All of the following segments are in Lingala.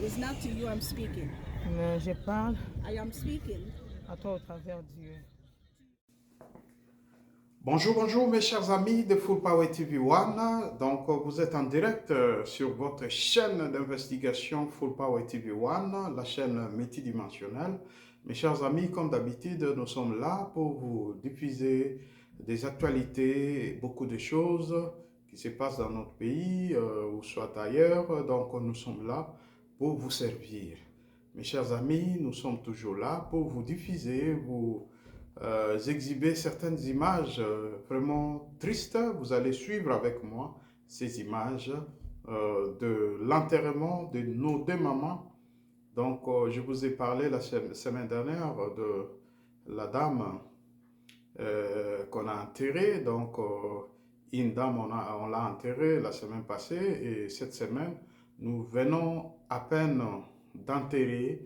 It's not to you I'm speaking. Mais je parle I am speaking. à toi au travers Dieu. Bonjour, bonjour mes chers amis de Full Power TV One. Donc vous êtes en direct sur votre chaîne d'investigation Full Power TV One, la chaîne multidimensionnelle. Mes chers amis, comme d'habitude, nous sommes là pour vous diffuser des actualités, beaucoup de choses qui se passent dans notre pays ou soit ailleurs. Donc nous sommes là pour vous servir. Mes chers amis, nous sommes toujours là pour vous diffuser, vous exhiber certaines images vraiment tristes. Vous allez suivre avec moi ces images de l'enterrement de nos deux mamans. Donc, je vous ai parlé la semaine dernière de la dame qu'on a enterrée. Donc, une dame, on l'a enterrée la semaine passée et cette semaine, nous venons à peine d'enterrer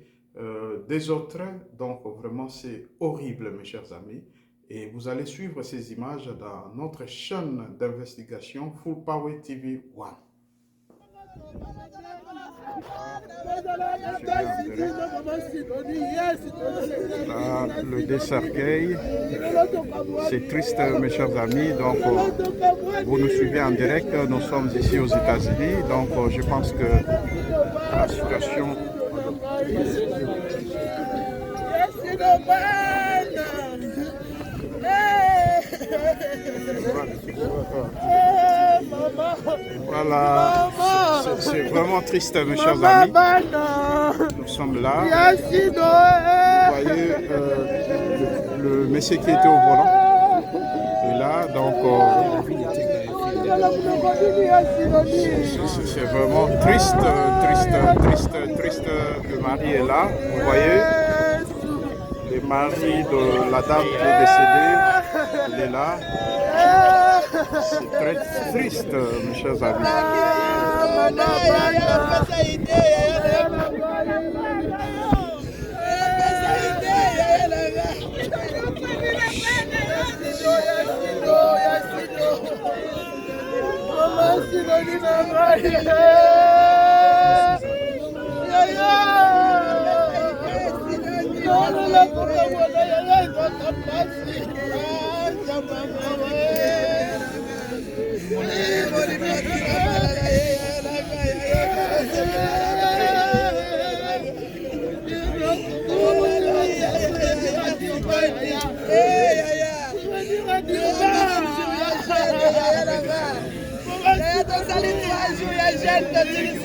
des autres. Donc vraiment c'est horrible mes chers amis, et vous allez suivre ces images dans notre chaîne d'investigation Full Power TV One. Là, le décercueil, c'est triste mes chers amis, donc vous nous suivez en direct, nous sommes ici aux États-Unis, donc je pense que la situation voilà, c'est vraiment triste mes chers amis. Nous sommes là, vous voyez le monsieur qui était au volant est là, donc c'est vraiment triste. Le mari est là, vous voyez, le mari de la dame qui est décédée, il est là. C'est très triste, mes chers amis.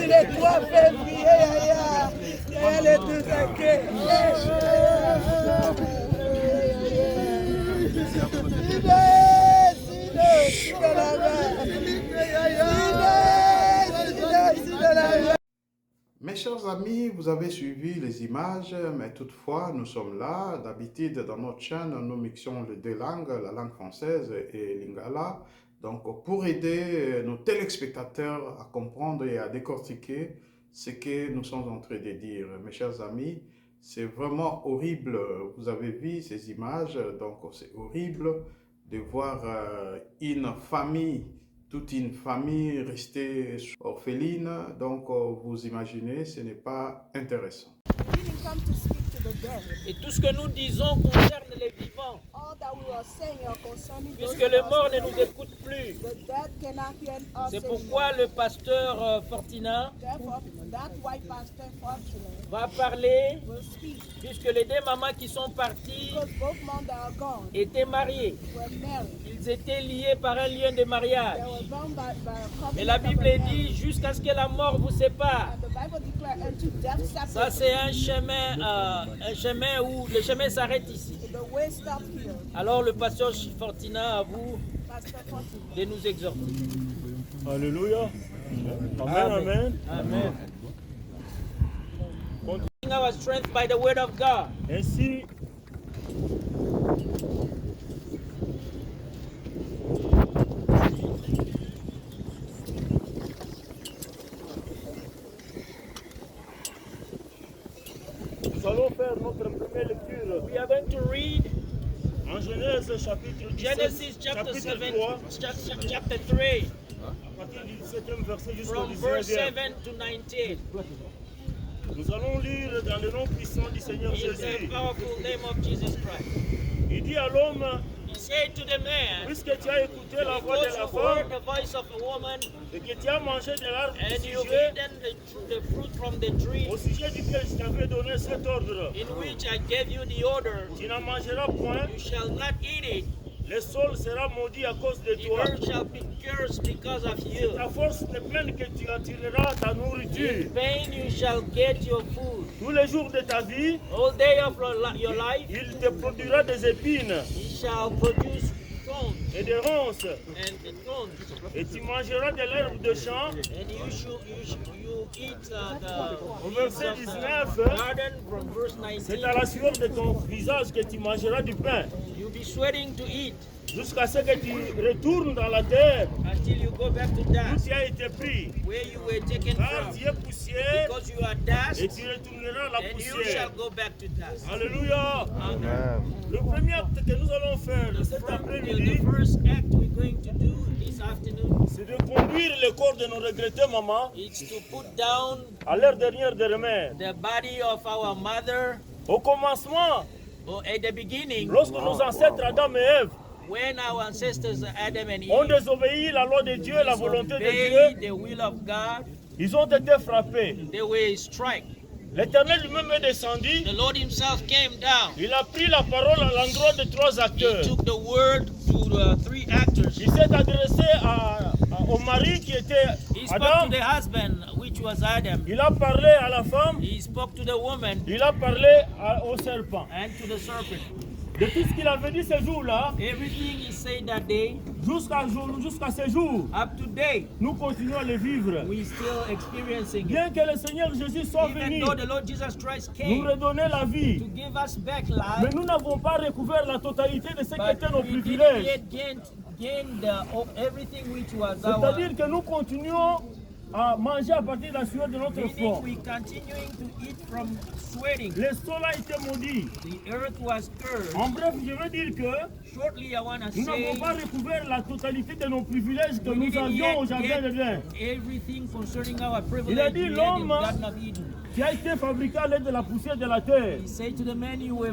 Le 3 février, elle est tout saquée. Mes chers amis, vous avez suivi les images, mais toutefois, nous sommes là. D'habitude, dans notre chaîne, nous mixons les deux langues, la langue française et l'ingala. Donc, pour aider nos téléspectateurs à comprendre et à décortiquer ce que nous sommes en train de dire. Mes chers amis, c'est vraiment horrible. Vous avez vu ces images, donc c'est horrible de voir toute une famille restée orpheline. Donc, vous imaginez, ce n'est pas intéressant. Et tout ce que nous disons concerne les vivants, puisque les morts ne nous écoutent plus. C'est pourquoi le pasteur Fortina va parler, puisque les deux mamans qui sont parties étaient mariées. Ils étaient liés par un lien de mariage. Mais la Bible dit jusqu'à ce que la mort vous sépare. Ça c'est un chemin où le chemin s'arrête ici. Alors le pasteur Fortina, à vous de nous exhorter. Alléluia. Amen, amen. Amen. Our strength by the word of God. Ainsi, nous allons faire notre première lecture. We are going to read En Genèse chapitre 17, Genesis chapter chapitre 7, 3, chapter 3, à partir du 17e verset jusqu'au from verse 19e. 7 to 19. Nous allons lire dans le nom puissant du Seigneur In Jésus. the powerful name of Jesus Christ. Il dit à l'homme, He said to the man, puisque tu as écouté la voix because de la you heard femme the voice of a woman et que tu as mangé de l'arbre du and you've sujet, eaten the fruit from the tree au sujet duquel je t'avais donné cet ordre, in which I gave you the order, tu n'en mangeras point, you shall not eat it. le sol sera maudit à cause de The toi. earth shall be cursed because of you. Ta force de peine que tu attireras ta nourriture. In vain you shall get your food. Tous les jours de ta vie, All day of your life, il te produira des épines he shall produce thorns et des ronces. and thorns. Et tu mangeras de l'herbe de champ. And you eat Au the verset leaves of 19, the garden from verse c'est 19. à la sueur de ton visage que tu mangeras du pain, You'll be sweating to eat jusqu'à ce que tu retournes dans la terre until you go back to où dust, tu as été pris. where you were taken Car from. tu es poussière Because you are dust, et tu retourneras à la and you shall poussière. go back to dust. Alléluia. Amen. Le premier acte que nous allons faire cet après-midi, The first act we're going to do this afternoon c'est de conduire le corps de nos regrettées mamans is to put down à leur dernière de remède. the body of our mother. Au commencement, At the beginning, lorsque nos ancêtres Adam et Ève when our ancestors Adam and ont Eve désobéi la loi de Dieu, la volonté de obeyed Dieu, the will of God, ils ont été frappés. they were struck. L'Éternel lui-même est descendu. The Lord himself came down. Il a pris la parole à l'endroit de trois He acteurs. took the word to the three actors. Il s'est adressé au mari qui était He spoke Adam. to the husband, which was Adam. Il a parlé à la femme. He spoke to the woman Il a parlé au serpent. and to the serpent. De tout ce qu'il avait dit ce jour-là, Everything he said that day, jusqu'à ce jour, up to date, nous continuons à le vivre. we still experiencing it. Bien que le Seigneur Jésus soit Even venu though the Lord Jesus Christ nous came redonner la vie, to give us back mais life, nous n'avons pas recouvert la totalité de ce but qu'étaient nos we didn't privilèges. yet gain everything which was C'est-à-dire que nous continuons à manger à partir de la sueur de notre meaning front. we continuing to eat from sweating. Le sol a été maudit. The earth was cursed. En bref, je veux dire que Shortly, I want to nous say n'avons pas recouvert la totalité de nos privilèges que we nous didn't avions au yet jardin get d'Éden, everything concerning our Il a privilege dit, we had in l'homme the Garden of Eden. qui a été fabriqué à l'aide de la poussière de la terre. He said to the man, you were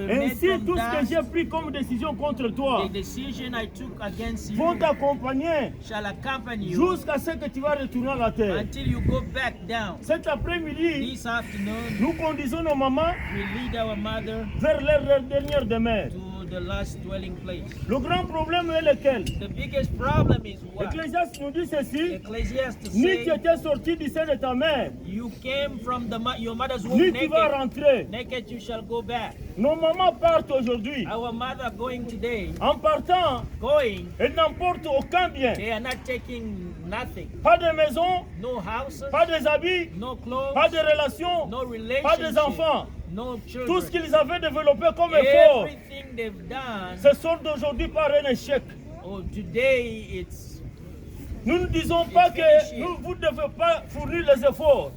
made Ainsi, from tout ce que dust. j'ai pris comme décision contre toi The decision I took against you vont t'accompagner shall accompany you jusqu'à ce que tu vas retourner à la terre. until you go back down. Cet après-midi, This afternoon, nous conduisons nos mamans we lead our mother vers leur dernière demeure. to the last dwelling place. Le grand problème est lequel? The biggest problem is what? Ecclésiaste nous dit ceci, Ecclesiastes ni tu says, étais sorti du sein de ta mère, you came from your mother's womb ni tu vas naked. rentrer. Naked you shall go back. Nos mamans partent aujourd'hui. Our mother going today, En partant, going, elles n'emportent aucun bien. they are not taking nothing. Pas de maison, No houses, pas des habits, no clothes, pas de relations, no pas des relationship, enfants. no Tout ce children. qu'ils avaient développé comme effort, Everything they've done, se sort d'aujourd'hui par un échec. oh, today it's, Nous ne disons pas que vous ne devez pas fournir les efforts.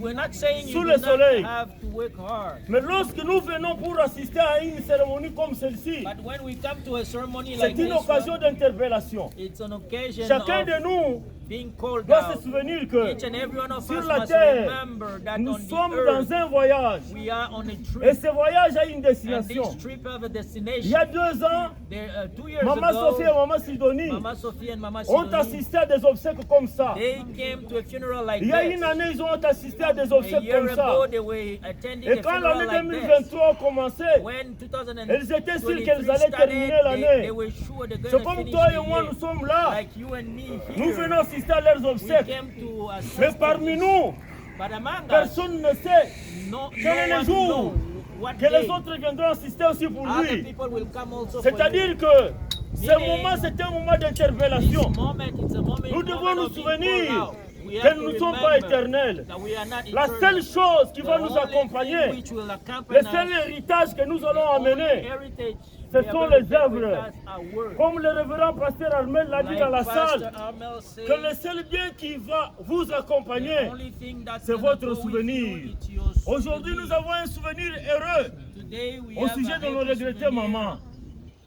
we're not saying you Sous do le not soleil. have to work hard. Mais lorsque nous venons pour assister à une cérémonie comme celle-ci, But when we come to a ceremony c'est like une this occasion one, d'interpellation. it's an occasion Chacun of de nous being called doit out. se souvenir que Each and every one of sur us la must terre, remember that nous on the sommes earth, dans un voyage. we are on a Et trip. ce voyage a une And destination. this trip have a Il y destination. a 2 ans, There, 2 years Maman Sophie et ago, Maman Sidonie Mama Sophie and Mama ont Sidoni, assisté à des obsèques comme ça. they came to a funeral like Il y a this. une année, ils ont assisté à des A obsèques year comme ça. ago, they were attending Et a quand funeral l'année like this. 2023 a commencé, When 2023 elles étaient sûres qu'elles allaient started, terminer l'année. they were sure they're C'est going to comme finish toi the et moi, year. nous sommes là. Like you and me Nous here. venons assister à leurs We obsèques. came to assist Mais to parmi this. nous, But among us, personne ne sait no quel est le one jour knows what que les day autres viendront assister aussi pour other lui. people will come also for C'est-à-dire you. que ce Meaning, moment, c'est un moment This d'interpellation. moment, it's a moment, Nous devons moment nous of being souvenir called out. We que have nous to ne sommes pas remember éternels. that we are not La eternal. seule chose qui The va nous only accompagner, thing which will accompany le us, seul héritage que nous allons the only amener, heritage ce we are sont going to les take with œuvres. us are words. Comme le révérend pasteur Armel l'a dit Like dans la Pastor salle, Armel said, que le seul bien qui va vous the accompagner, only thing that's c'est gonna votre go with souvenir. you, it's your Aujourd'hui, souvenir. nous avons un souvenir heureux Today we au have sujet a de nos happy regrettées souvenir mamans.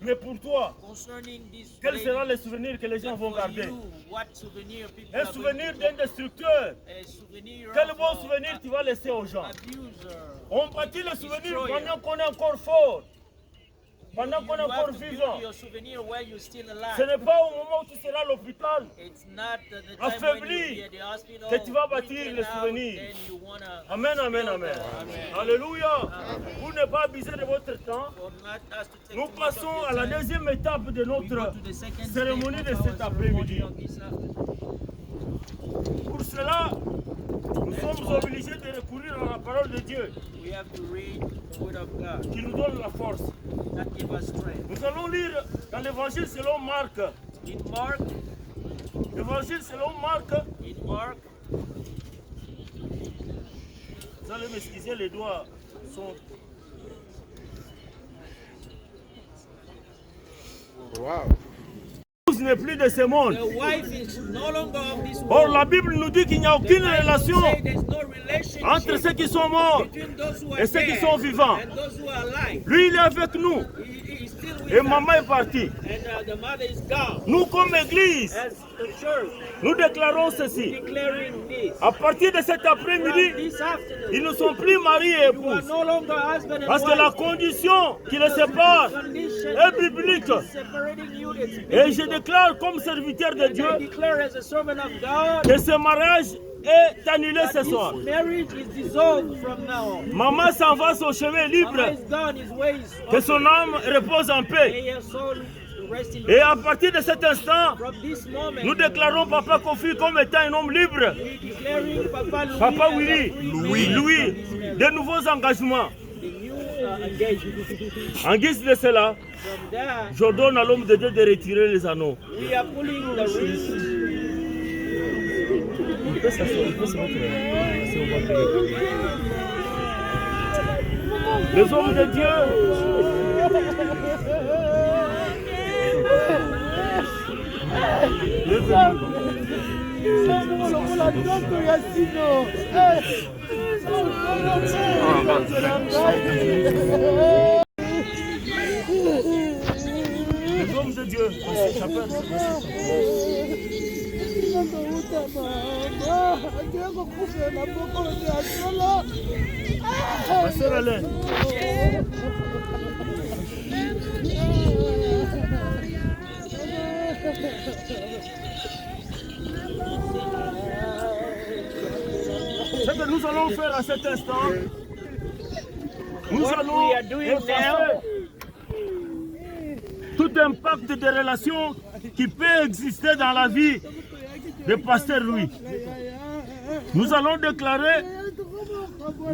Mais pour toi, concerning this quel lady, sera le souvenir que les gens vont for garder? you, what souvenir people Un are going souvenir to d'un destructeur. a souvenir Quel of, bon souvenir tu vas laisser aux gens? abuser. On bâtit le souvenir Destroyer. pendant qu'on est encore fort, pendant qu'on est You encore have to build vivant. your souvenir while you're still Ce alive. n'est pas au moment où tu seras à l'hôpital It's not the time affaibli when you'll be at the hospital, que tu vas bâtir freaking le out, souvenir. then you wanna Amen, amen, amen. Alléluia. Pour ne pas abuser de votre temps, for not us to take nous too much of passons your à la time. deuxième étape de We go notre to the second cérémonie stage de of cet our après-midi. ceremony of this afternoon. Pour cela, nous sommes obligés de recourir à la parole de Dieu We have to read the word of God qui nous donne la force. that give us strength. Nous allons lire dans l'évangile selon Marc. In Mark, L'évangile selon Marc, vous allez m'excuser, les doigts sont... Wow. L'épouse n'est plus de ce monde. the wife is no longer of this Or, world. la Bible nous dit qu'il n'y a aucune relation Say there's no relationship entre ceux qui sont morts between those who are et ceux qui dead sont vivants. and those who are alive. Lui, il est avec nous He's still with et us. maman est partie. And the mother is gone. Nous, comme Église, As the church, nous déclarons ceci. declaring this. À partir de cet From après-midi, this afternoon, ils ne sont plus mariés et you are épouses. no longer husband and Parce que la wife. condition qui les sépare Condition est biblique. separating you is Et je biblical. déclare comme serviteur de And Dieu I declare as a servant of God que ce mariage est annulé ce that soir. this marriage is dissolved from now on. Maman s'en va son chemin Mama libre. is gone, his ways. Que son âme repose en paix. May your soul rest in Et à partir de cet instant, From this moment, nous déclarons Papa Kofi comme étant un homme libre. we declaring Papa Louis, Papa as a Willy, free man Louis, from this marriage. de nouveaux engagements. The new engagement. En guise de cela, From there, j'ordonne à l'homme de Dieu de retirer les anneaux. we are pulling the wrist. Les hommes de Dieu, les hommes de Dieu, ma sœur Alain, ce que nous allons faire à cet instant, nous What allons we are doing effacer tout impact de relations qui peut exister dans la vie de Pasteur Louis. Nous allons déclarer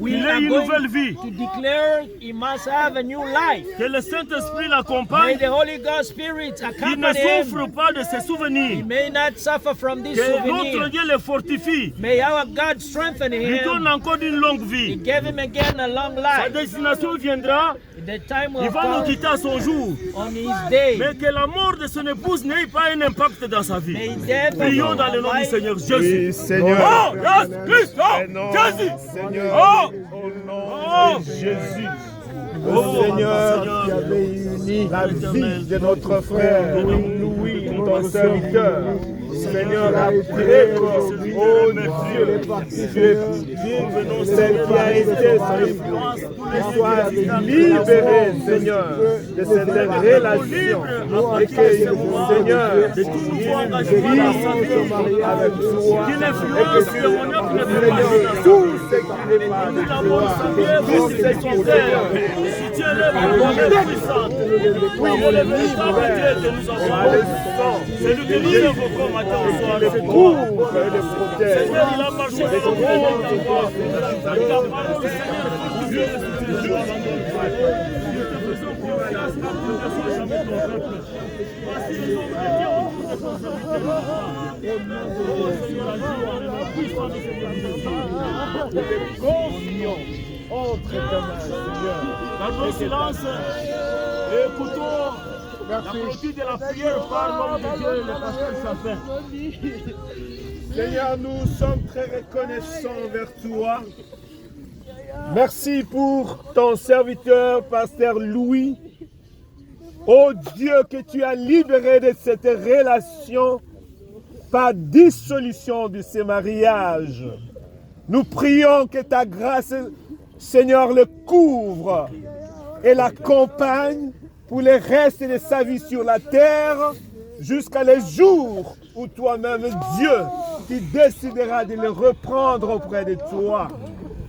We qu'il ait are une going nouvelle vie, to declare he must have a new life. que le Saint-Esprit May l'accompagne, the Holy Ghost Spirit qu'il ne accompany him. souffre pas de ses He souvenirs, may not suffer from this que notre souvenir. Dieu le fortifie, May our God strengthen lui donne him. encore une longue He vie. gave him again a long Sa life. destination viendra, The time il will va nous come quitter à son jour. on his day. Mais que la mort de son épouse n'ait pas un impact dans sa vie. May death Prions of dans le nom du life Seigneur Jésus. Seigneur. Oh, yes, Christ, oh, Non, Jésus. Seigneur, Oh, au nom oh, de Jésus. oh, Seigneur, qui avait uni la vie de notre frère Louis, ton serviteur. Seigneur, après, oh Dieu, celle qui a été son influence, soit libérée, Seigneur, de cette relation. Et que, Seigneur, il vit avec toi. Et que, Seigneur, tout ce qui n'est pas de toi, tout ce qui est si tu es le bonheur puissant, oui, il est le véritable Dieu que nous avons. C'est lui qui nous évoquons matin au soir. C'est couvre et le protège. Seigneur, il a marché sur le monde de toi. Il a parlé, Seigneur, pour Dieu. Nous te faisons confiance à Dieu que soit jamais ton peuple. Parce que nous sommes chrétiens autour de ton serviteur. Oh Seigneur, agis en la puissance de Seigneur Jésus. Confions entre tes mains, Seigneur. Gardons silence et écoutons la clôture de la prière par l'homme de Dieu, le pasteur Chapin. Seigneur, nous sommes très reconnaissants envers toi. Merci pour ton serviteur, pasteur Louis. Oh Dieu, que tu as libéré de cette relation par dissolution de ce mariage. Nous prions que ta grâce, Seigneur, le couvre et l'accompagne pour le reste de sa vie sur la terre, jusqu'à les jours où toi-même, Dieu, tu décideras de le reprendre auprès de toi.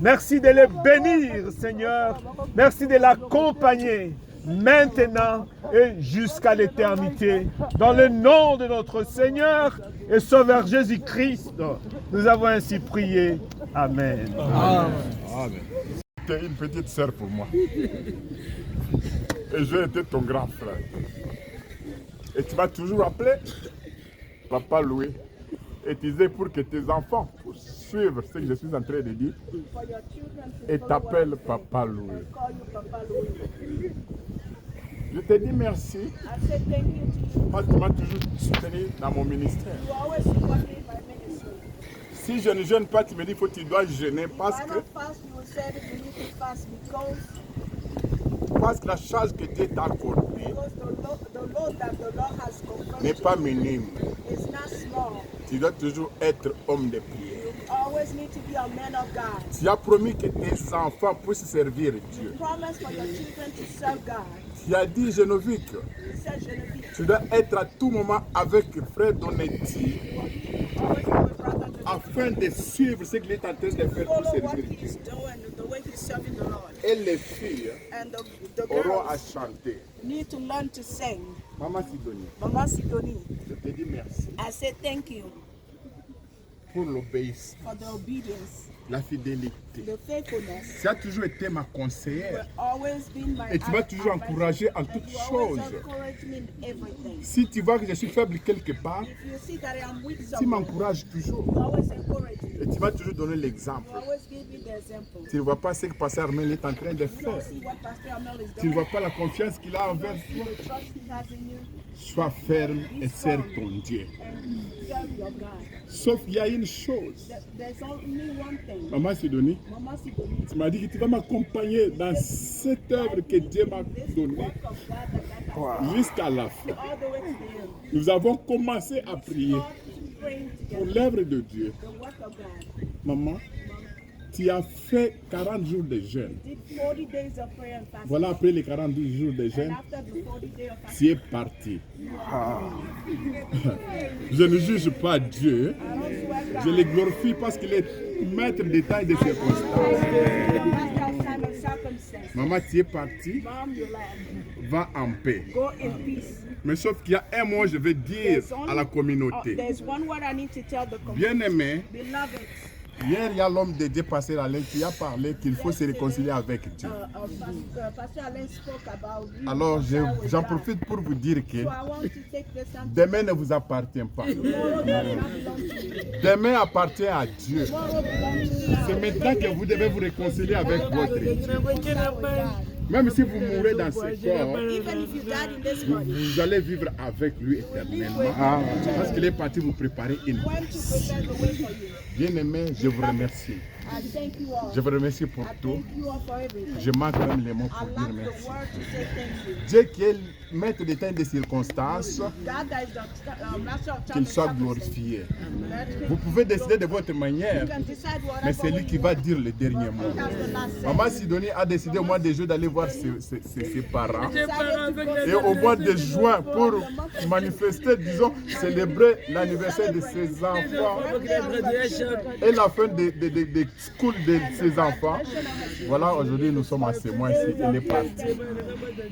Merci de le bénir, Seigneur. Merci de l'accompagner maintenant et jusqu'à l'éternité. Dans le nom de notre Seigneur et Sauveur Jésus-Christ, nous avons ainsi prié. Amen. Amen. Tu es une petite sœur pour moi. Et j'ai été ton grand frère. Et tu m'as toujours appelé Papa Louis. Et tu disais pour que tes enfants puissent suivre ce que je suis en train de dire. Et t'appelles Papa Louis. Je te dis merci parce que tu m'as toujours soutenu dans mon ministère. Si je ne jeûne pas, tu me dis que tu dois jeûner parce que la charge que Dieu t'a accordée n'est pas minime. Tu dois toujours être homme de prière. Tu as promis que tes enfants puissent servir Dieu. Tu as dit, Génovique, tu dois être à tout moment avec frère Donetti afin de suivre ce qu'il est en train de faire pour servir Dieu. Et les filles auront à chanter. Maman Sidonie, je te dis merci I say thank you pour l'obéissance, for the obedience, la fidélité. the faithfulness. Tu as toujours été ma conseillère. Always been my Et tu m'as toujours encouragé en and toutes you always choses. encourage me in everything. Si tu vois que je suis faible quelque part, If you see that I am weak tu somewhere, m'encourages toujours. you always encourage me. Et tu m'as toujours donné l'exemple. You always give me the example. Tu ne vois pas ce que Pasteur Armel est en train de You faire. don't see what Pastor Amel is Tu ne doing. vois pas la confiance qu'il a envers You toi. see the trust he has in you Sois ferme et serre ton Dieu. and serve your God. Sauf qu'il y a une chose. There's only one thing. Maman Sidonie, Mama Sidonie, tu m'as dit que tu vas m'accompagner dans cette œuvre que Dieu m'a donnée work of God that God has jusqu'à la fin. all the way to the end. Nous avons commencé à prier Praying pour together. l'œuvre de Dieu. The work of God. Maman, tu as fait 40 jours de jeûne. Did 40 days of prayer and fasting. Voilà, après les 42 jours de And jeûne, after the 40 days of fasting, tu es parti. Je ne juge pas Dieu, je le glorifie parce qu'il est maître des temps et des circonstances. time and circumstance. Maman, tu es parti, Mom, you left. va en paix. Go in peace. Mais sauf qu'il y a un mot, je vais dire à la communauté. There's one word I need to tell the community. Bien-aimé, Beloved, hier, il y a l'homme de Dieu, Pasteur Alain, qui a parlé qu'il faut se réconcilier avec Dieu. Pastor Alain spoke about you. Alors, j'en profite pour vous dire que So I want to take this time. demain ne vous appartient pas. Tomorrow does not belong to you. Demain appartient à Dieu. Tomorrow belongs to God. C'est maintenant que vous devez vous réconcilier avec votre Dieu. With God. Même si vous mourrez dans ce corps, Even if you died in this body, vous allez vivre avec lui éternellement. Parce qu'il est parti vous préparer une when to prepare the way for you. Bien-aimé, je vous remercie. I thank you all. Je vous remercie pour I tout. thank you all for everything. Je manque même les mots I pour dire lack the merci. word to say thank you. Dieu qui est maître des temps et des circonstances, God that is the master of time qu'il and soit circumstance. glorifié. Let Vous him- pouvez décider de votre manière, You can decide whatever mais c'est lui way qui you va want. dire le dernier mot. He has the last say. Maman Sidonie a décidé au mois de juin d'aller voir ses parents. Decided to go Et au mois de juin, pour manifester, disons, célébrer l'anniversaire de ses enfants et la fin de school de ses enfants. Voilà, aujourd'hui nous sommes à ce mois ici, il est parti.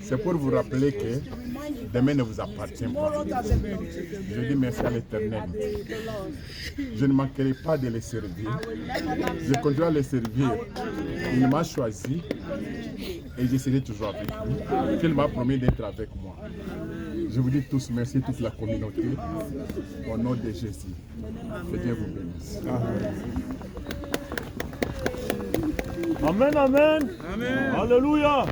C'est pour vous rappeler que demain ne vous appartient pas. Tomorrow doesn't belong to you. Je dis merci à l'Éternel. The Lord. Je ne manquerai pas de les servir. I will never lack Je continuerai à les servir. Il m'a choisi et je serai toujours avec lui. Il m'a promis d'être avec moi. Je vous dis tous merci, toute la communauté, au nom de Jésus. Que Dieu vous bénisse. Amen, amen. Alléluia.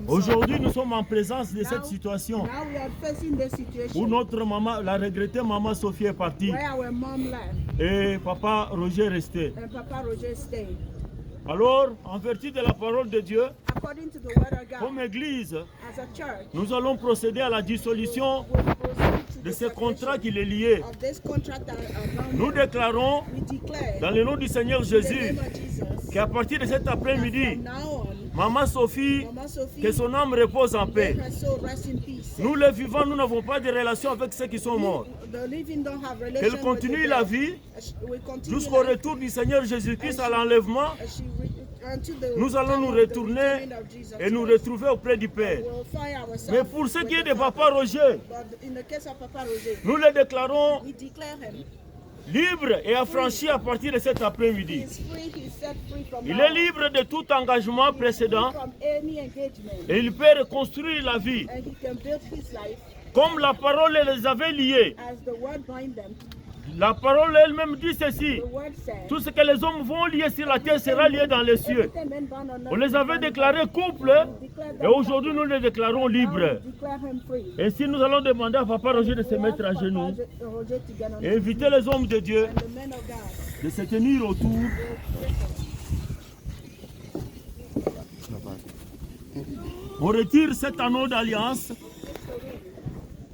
Aujourd'hui, nous sommes en présence de cette situation Now we are facing the où situation notre maman, la regrettée maman Sophie est partie where our mom left et papa Roger est resté. and Papa Roger stayed. Alors, en vertu de la parole de Dieu, according to the word of God, comme Église, as a church, nous allons procéder à la dissolution we proceed to de the ce contrat separation qui les liait. of this contract that are bound. Nous déclarons, We declare dans le nom du Seigneur in the Jésus, name of Jesus, qu'à partir de cet from après-midi, now on, Maman Sophie, Mama Sophie, que son âme repose en may paix. her soul rest in peace. Nous les vivants, nous n'avons pas de relation avec ceux qui sont morts. The living don't have relation Qu'elle with continue the la dead. vie We continue jusqu'au life retour du Seigneur Jésus-Christ à l'enlèvement. until the Nous allons time nous of the retourner returning of Jesus et nous Christ. retrouver auprès du Père. We'll find ourselves Mais pour ce with qui est the de Father. Papa Roger, But in the case of Papa Roger, nous le déclarons we declare him. libre et affranchi à partir de cet He après-midi. is free, he is set free from Il now est on. libre de tout engagement précédent From any engagement. et il peut reconstruire la vie. And he can build his life Comme la parole les avait liés. as the word bind them. La parole elle-même dit ceci. The word said, Tout ce que les hommes vont lier sur la terre sera lié dans les cieux. everything men bound on earth On les is avait bound in déclarés heaven. couple We declare et them aujourd'hui nous les déclarons now, libres. we declare him free. Et si nous allons demander à Papa Roger de se mettre à Papa genoux Roger to get on et his inviter les hommes de Dieu and the men of God. de se tenir autour. On retire cet anneau d'alliance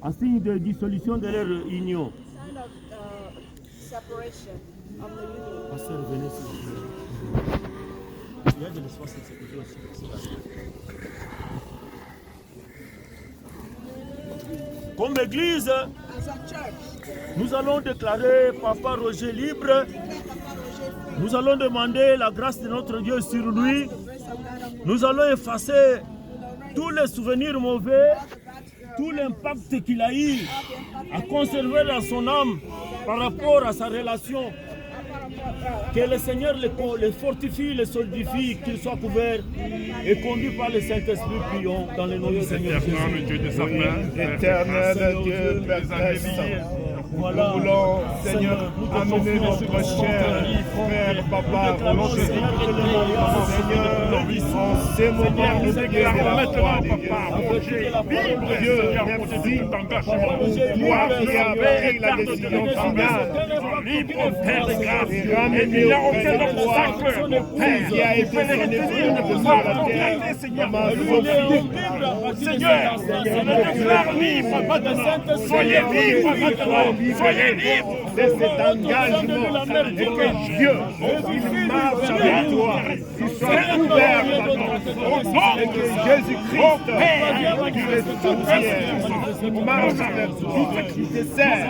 en signe de dissolution de leur union. Sign of separation of the union. Pasteur, venez s'il vous plaît. Il y a de l'espace de sécurité aussi. Comme église, As a church, nous allons déclarer Papa Roger libre. declare Papa Roger free. Nous allons demander la grâce de notre Dieu sur lui. The grace of God upon Nous allons effacer tous les souvenirs mauvais, tout l'impact qu'il a eu à conserver dans son âme par rapport à sa relation. Que le Seigneur les fortifie, les solidifie, qu'il soit couvert et conduit par le Saint-Esprit, prions dans le nom du Seigneur Jésus. Dieu de sa paix, éternel Dieu, Père céleste, Voilà, nous voulons, Seigneur, nous te amener confions notre ce cher frère, papa, Roger. Seigneur, en ces moments, nous déclarons maintenant, papa, Roger, Dieu, merci, toi qui as pris la décision finale, et ramener auprès de toi, Père, qui a été son épouse sur la terre, maman Sophie. Seigneur, déclare libre maintenant. Soyez libre maintenant. Soyez libre de cet engagement. Et que Dieu, il marche avec toi. Qu'il soit couvert maintenant. Et que Jésus-Christ, qui est tout marche avec toi. Qui te sert.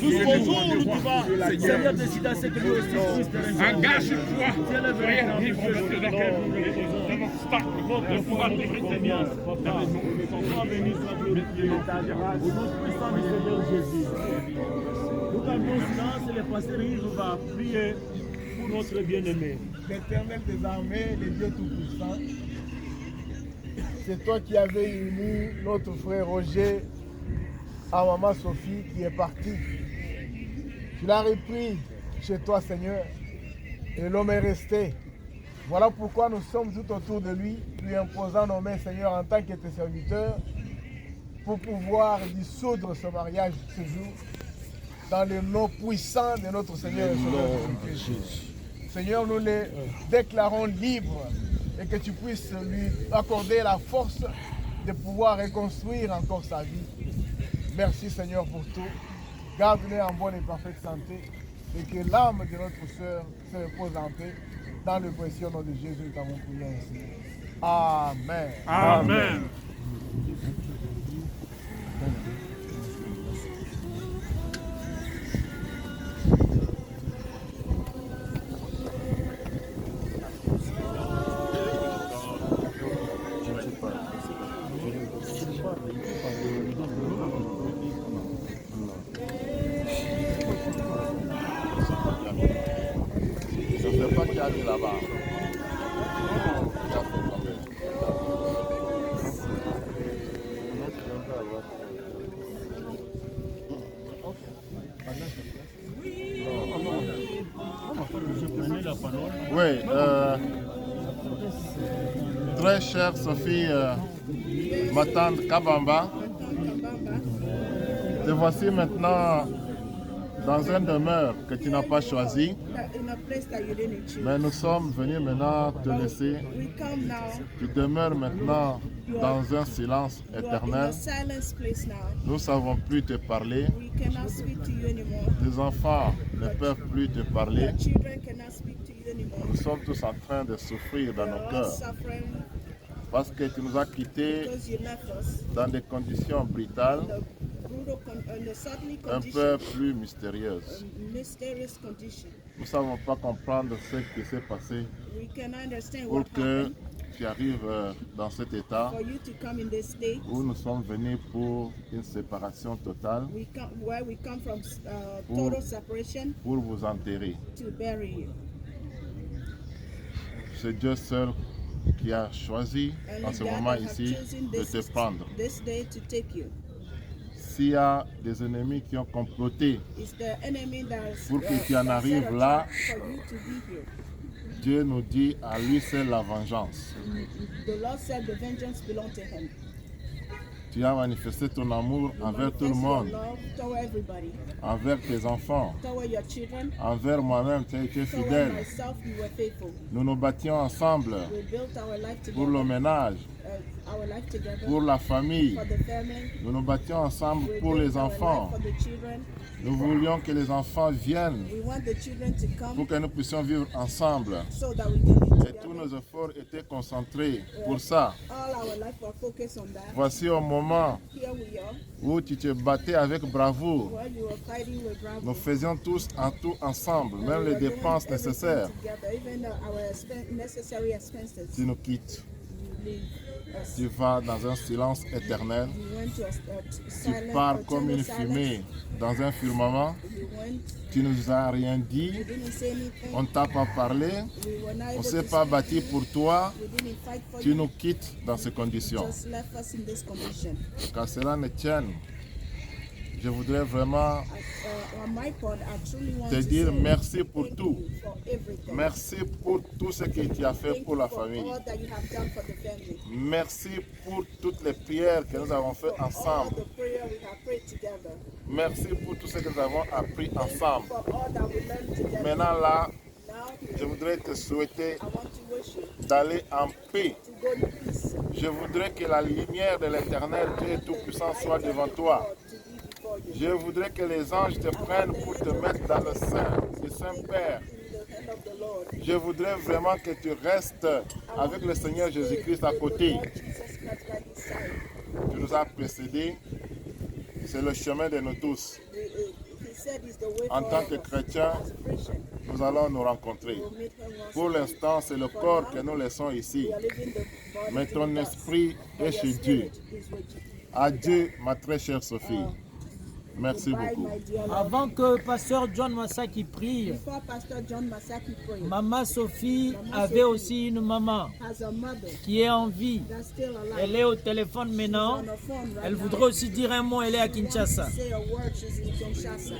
jusqu'au jour où tu vas, Seigneur, décider à ce que nous aussi Christ Engage-toi. soyez libre de pouvoir te bien. Papa, sois béni, sois glorifié. Au nom puissant du Seigneur Jésus. Nous gardons silence et le pasteur Yves va prier pour notre bien-aimé. L'Éternel des armées, le Dieu Tout-Puissant, c'est toi qui avais uni notre frère Roger à maman Sophie qui est partie. Tu l'as repris chez toi, Seigneur, et l'homme est resté. Voilà pourquoi nous sommes tout autour de lui, lui imposant nos mains, Seigneur, en tant que tes serviteurs, pour pouvoir dissoudre ce mariage ce jour, dans le nom puissant de notre Seigneur et Sauveur Jésus-Christ. Seigneur, nous les déclarons libres et que tu puisses lui accorder la force de pouvoir reconstruire encore sa vie. Merci Seigneur pour tout. Garde-les en bonne et parfaite santé et que l'âme de notre sœur se repose en paix. Dans le précieux nom de Jésus, nous t'avons prié ainsi. Amen. Amen. Je ne sais pas qui a dit là-bas. Oui, très chère Sophie, ma tante Kabamba, te voici maintenant dans une demeure que tu n'as pas choisie, in a place that you didn't choose. mais nous sommes venus maintenant te laisser. We come now. Tu demeures maintenant dans un silence You are in éternel. a silence place now. Nous ne savons plus te parler. We cannot speak to you anymore. Tes enfants ne peuvent plus te parler. Your children cannot speak to you anymore. Nous sommes tous en train de souffrir dans We nos are all cœurs suffering parce que tu nous as quittés because you left us. dans des conditions brutales, The suddenly un condition, peu plus mystérieuses. mysterious condition. Nous ne savons pas comprendre ce qui s'est passé We cannot understand pour what que happened tu arrives dans cet état for you to come in this state. où nous sommes venus pour une séparation totale, Where we come from Pour- total separation pour vous enterrer. to bury you. C'est Dieu seul qui a choisi en Only ce God moment has ici chosen de te prendre. this day to take you. S'il y a des ennemis qui ont comploté, It's the enemy that's Pour que tu en that arrives set a là. trap for you to be here. Dieu nous dit à lui seul la vengeance. The Lord said the vengeance belongs to him. Tu as manifesté ton amour You envers tout le manifest your monde, love toward everybody, envers tes enfants, toward your children, envers moi-même, tu as été toward fidèle. myself. You were faithful. Nous nous battions ensemble We built our life pour together. le ménage, Our life together. pour la famille. For the family. Nous nous battions ensemble We pour built les our enfants. life for the children. Nous voulions que les enfants viennent We want the children to come pour que nous puissions vivre ensemble. so that we can live Et tous together. nos efforts étaient concentrés pour ça. All our life were focused on that. Voici au moment Here we are, où tu te battais avec bravoure. where you were fighting with Nous bravo. faisions tous en tout ensemble, même les dépenses nécessaires. Together, even our necessary expenses. Tu nous quittes. You leave us. Tu vas dans un silence éternel. You went to a Tu silent, pars comme total une silence. fumée dans un firmament. You went, Tu nous as rien dit. you didn't say anything. On ne t'a pas parlé. We were not On able ne s'est to pas speak. battu pour toi. We didn't fight for Tu you. nous quittes dans ces conditions. Just left us in this condition. Qu'à cela ne tienne, je voudrais vraiment On my part, I truly want te to dire say merci pour thank tout. you for everything. Merci pour tout ce que tu as fait Thank pour you la for famille. all that you have done for the family. Merci pour toutes les prières que nous avons faites All ensemble. the prayer we have prayed together. Merci pour tout ce que nous avons appris ensemble. For all that we learned together. Maintenant là, Now, je voudrais te souhaiter I want to wish you d'aller en paix. to go in peace. Je voudrais que la lumière de l'Éternel, Dieu Tout-Puissant, soit devant toi. To be before you. Je voudrais que les anges te prennent pour te mettre dans le sein du Saint-Père. In the hand of the Lord. Je voudrais vraiment que tu restes avec le Seigneur Jésus-Christ à côté. Lord Jesus Christ by his side. Tu nous as précédés. C'est le chemin de nous tous. He said he's the way En for tant all que of us. chrétiens, As a Christian, nous allons nous rencontrer. we'll meet him once Pour again. l'instant, c'est le corps que nous laissons ici. We are leaving the body Mais to ton the dust. esprit But est your chez Dieu. spirit is with you. Adieu, ma très chère Sophie. Merci Goodbye, beaucoup. my dear Lord. Avant que Pasteur John Massaki prie, Before Pastor John Massaki prayed, Maman Sophie avait aussi une maman has a mother qui est en vie. that's still alive. Elle est au téléphone maintenant. On the phone right Elle now. voudrait aussi dire un mot, elle est à Kinshasa. Say a word, she's in Kinshasa.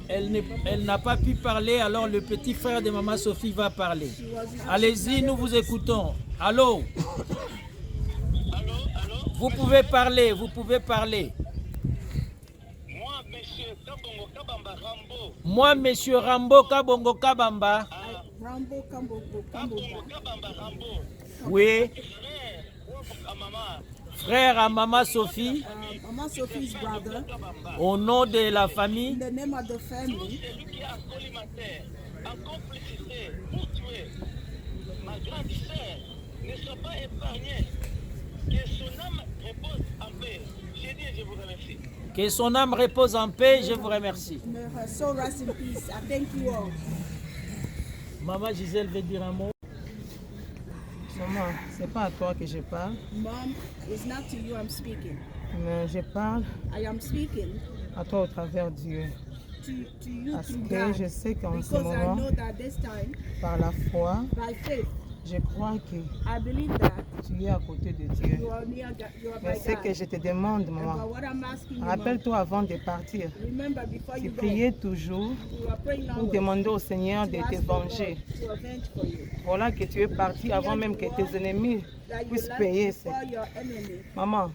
Elle n'a pas pu parler, alors le petit frère de Maman Sophie va parler. Allez-y, nous vous écoutons. Allô? Vous pouvez parler, vous pouvez parler. Moi, monsieur Rambo Kabongo Kabamba. Rambo Kambo. Oui. Frère à Maman Sophie, Mama Sophie's brother, au nom de la in famille, the name of the family, que son âme repose en paix, je vous remercie. may her soul rest in peace. I thank you all. Maman Gisèle veut dire un mot. Maman, c'est pas à toi que je parle, Mom, it's not to you I'm speaking. mais je parle I am speaking à toi au travers de Dieu. to you Parce through que God. je sais qu'en ce Because I moment, know that this time, par la foi, by faith, je crois que I believe that tu es à côté de Dieu. you are near God, you are Mais by ce que God. je te demande, But maman, what I'm asking you, Mom, rappelle-toi avant de partir, remember before tu you go, priais toujours you are praying pour always demander au Seigneur to de ask te the Lord venger. to avenge for you. Voilà que tu es parti avant même que tes ennemis That you puissent left payer. before your enemy. Maman,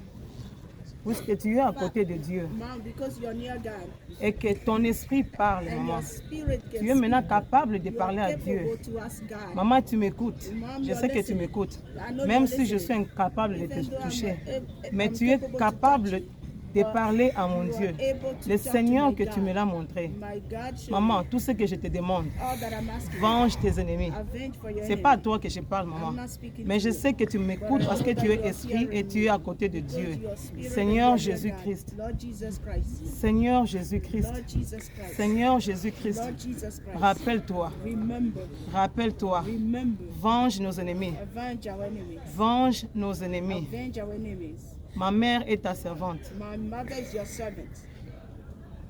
puisque tu es à côté de Dieu Mom, because you're near God. et que ton esprit parle, And maman. your spirit can Tu es maintenant speak. capable de You parler are à Dieu. capable to ask God. Maman, tu m'écoutes. Mom, Je you're sais que tu listening. m'écoutes. I know Même you're si je listening. suis incapable de Even te though I'm toucher. not- Mais I'm tu es capable to capable touch you. de parler à mon You are Dieu. able to Le talk to Seigneur my que tu God. me l'as montré. My God showed Maman, me tout ce que je te demande, all that I'm asking. venge tes ennemis. Avenge for your C'est pas à enemy. toi que je parle, maman. I'm not speaking Mais to je you. sais que tu m'écoutes parce que tu es esprit et tu es à côté de Dieu. Because your spirit Seigneur and your Jésus-Christ. God. Lord Jesus Christ. Seigneur Jésus-Christ. Lord Jesus Christ. Seigneur Jésus-Christ. Lord Jesus Christ. Rappelle-toi. Remember. Rappelle-toi. Remember. Venge nos ennemis. Avenge our enemies. Venge nos ennemis. Avenge our enemies. Ma mère est ta servante. My mother is your servant.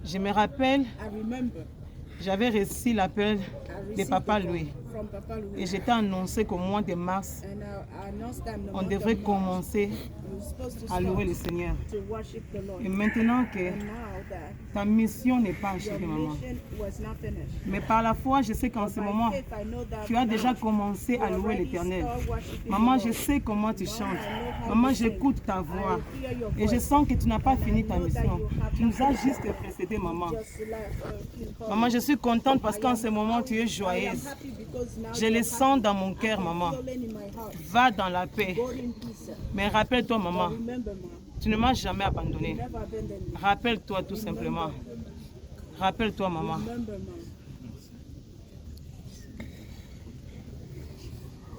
Je me rappelle, I remember. j'avais reçu l'appel I de received Papa the call Louis from Papa Louis. et j'étais annoncé qu'au mois de mars, And I announced that in the on month devrait of March, commencer we're supposed to à louer le start Seigneur. to worship the Lord. Et maintenant que And now that ta mission n'est pas your achevée, maman. mission was not finished. Mais par la foi, je sais qu'en But ce by moment, faith, I know that tu as now déjà commencé you à louer already l'Éternel. start worshiping Maman, the je Lord. sais comment tu Mom, chantes. I know how Maman, you sing. j'écoute ta voix. I hear your Et je voice. sens que tu n'as pas And fini I ta know that mission. you have Tu nous as not juste précédé, maman. Just keep on. Maman, je suis contente parce qu'en ce moment, tu es I am joyeuse. happy because now Je you're le happy. sens dans mon I cœur, can maman. feel it in my heart. Va dans la paix. Go in peace. Mais rappelle-toi, maman, But remember, Mom, tu ne m'as jamais abandonné. never abandon me. Rappelle-toi tout simplement. Rappelle-toi, maman. Remember,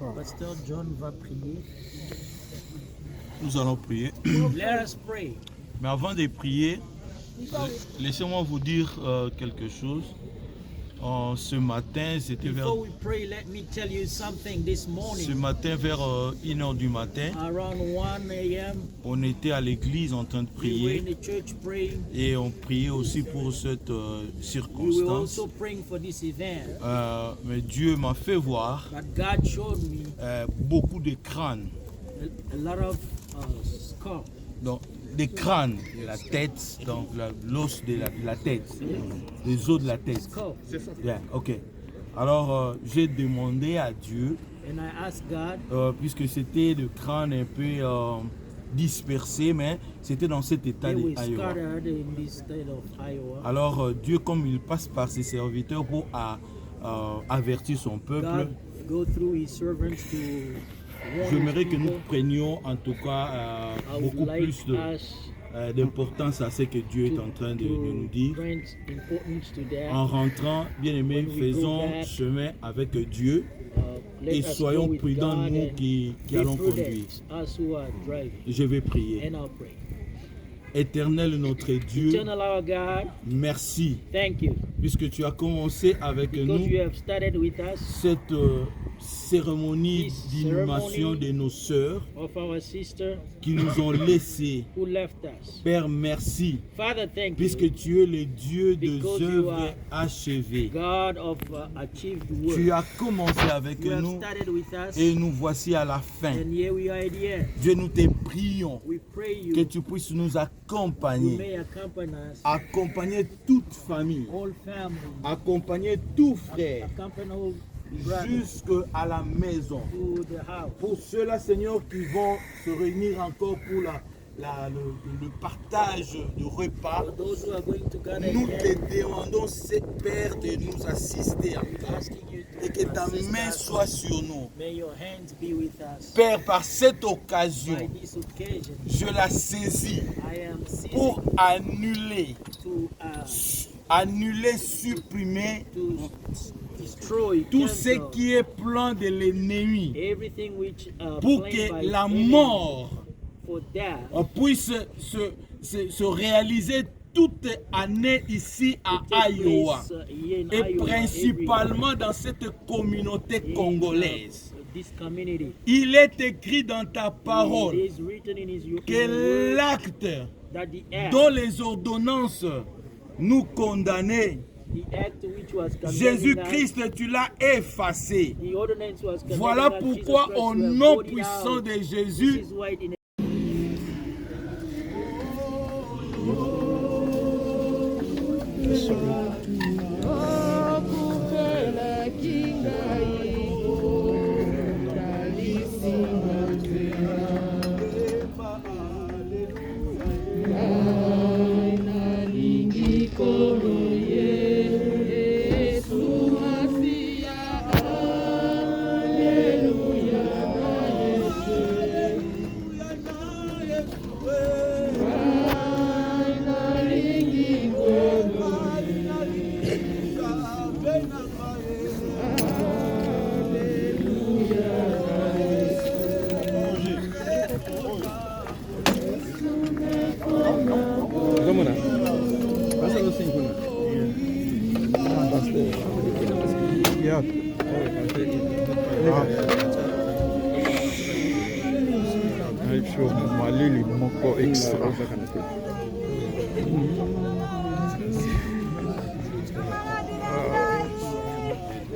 Mom. Pasteur John va prier. Nous allons prier. Let us pray. Mais avant de prier, laissez-moi vous dire quelque chose. Ce matin, c'était vers, Before we pray, let me tell you something. This ce morning, matin vers 1h du matin, around 1 a.m., on était à l'église en train de we were in prier the church praying. et on priait aussi pour cette We were circonstance. also praying for this event. Mais Dieu m'a fait voir But God showed me beaucoup de crânes. a lot of skull. Donc, des crânes de la tête, donc l'os de la tête, les os de la tête. Skull. Yeah, ok. Alors, j'ai demandé à Dieu, And I asked God, puisque c'était le crâne un peu dispersé, mais c'était dans cet état they were d'Iowa. scattered in this state of Iowa. Alors, Dieu, comme il passe par ses serviteurs pour avertir son peuple, God go through his servants to warn j'aimerais his que nous people. prenions en tout cas I would beaucoup like plus us d'importance à ce que Dieu est en train de nous dire. grant importance to that. En rentrant, bien aimés, When we go faisons back, chemin avec Dieu Let et us soyons go with prudents, God nous and qui be allons prudent, conduire. us who are driving. Je vais prier. And I'll pray. Éternel notre Dieu, Eternal our God, merci, thank you puisque tu as commencé avec because nous you have started with us cette cérémonie This d'inhumation ceremony de nos sœurs of our sister qui nous ont laissés. who left us. Père, merci, Father, thank puisque you, tu es le Dieu des Because you œuvres are achevées. God of achieved work. Tu as commencé avec You have nous started with us, et nous voici à la fin. and here we are at the end. Dieu, nous te prions We pray que you, tu puisses nous you accompagner, may accompany us, accompagner toute famille, all family, accompagner tout frère, accompany all brothers jusqu'à la maison. to the house. Pour ceux-là, Seigneur, qui vont se réunir encore pour le partage du repas, For those who are going to gather nous again, te demandons, Père, de nous assister asking you et que to ta assist main us. soit sur nous. May your hands be with us. Père, par cette By occasion, this occasion, je la saisis I am seizing pour annuler, to supprimer destroy, tout ce cancel qui est plan de l'ennemi everything which pour planned que by la enemy mort for that puisse se réaliser toute année ici à take Iowa place, here in et Iowa principalement dans cette communauté every- congolaise. This community. Il est écrit dans ta parole It is written in his in your que word l'acte that the act, dont les ordonnances nous condamnaient, the act which was condemning us, Jésus-Christ, tu l'as effacé. the ordinance was condemning Voilà us, Jesus pourquoi Christ, au you have nom voted puissant out. de This Jésus, is why in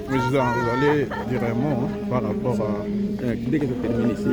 Président, vous allez dire un mot par rapport à... Dès que je termine ici.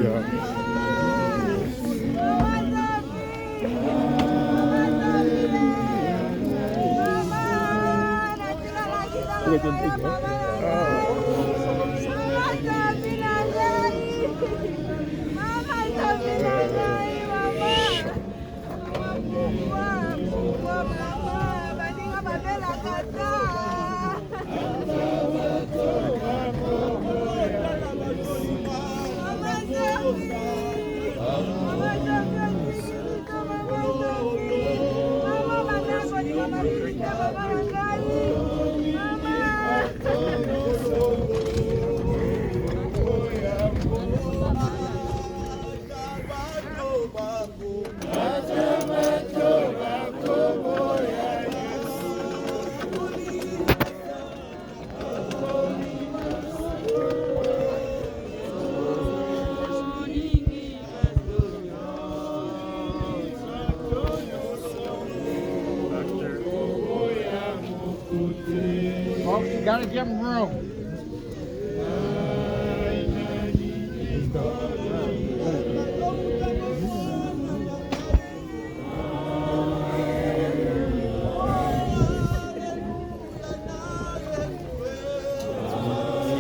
Oh, you gotta give him room.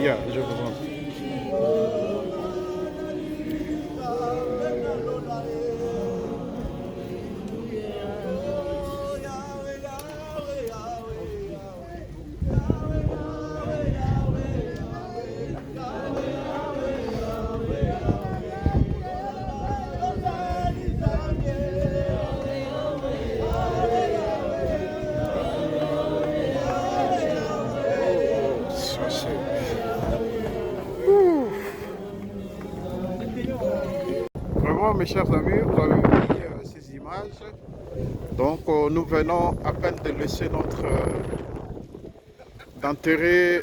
Yeah, je vous en prie. Vraiment, mes chers amis, vous avez vu ces images. Donc, nous venons à peine de laisser d'enterrer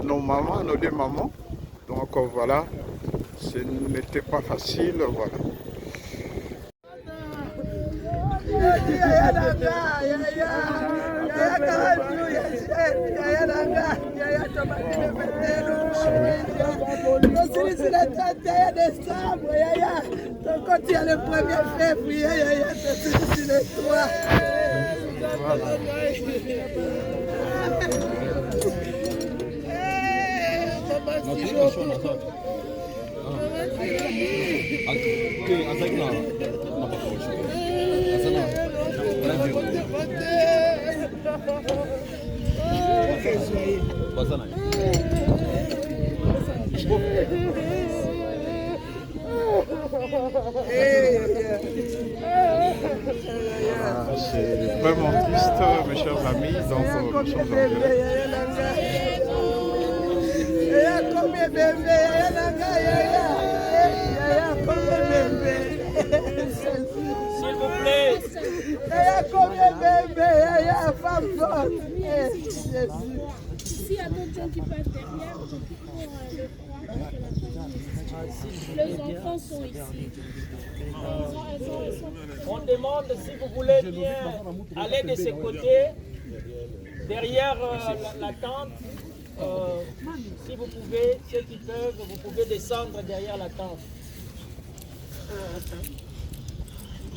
nos mamans, nos deux mamans. Donc, voilà, ce n'était pas facile, voilà. Quand il y a le 1er février, c'est le 3. C'est vraiment triste, mes chers amis. Donc, nous sommes en S'il vous plaît. S'il y a d'autres gens qui passent derrière, les enfants sont ici. On demande si vous voulez bien aller de ce côté, derrière la tente. Si vous pouvez, ceux qui peuvent, vous pouvez descendre derrière la tente.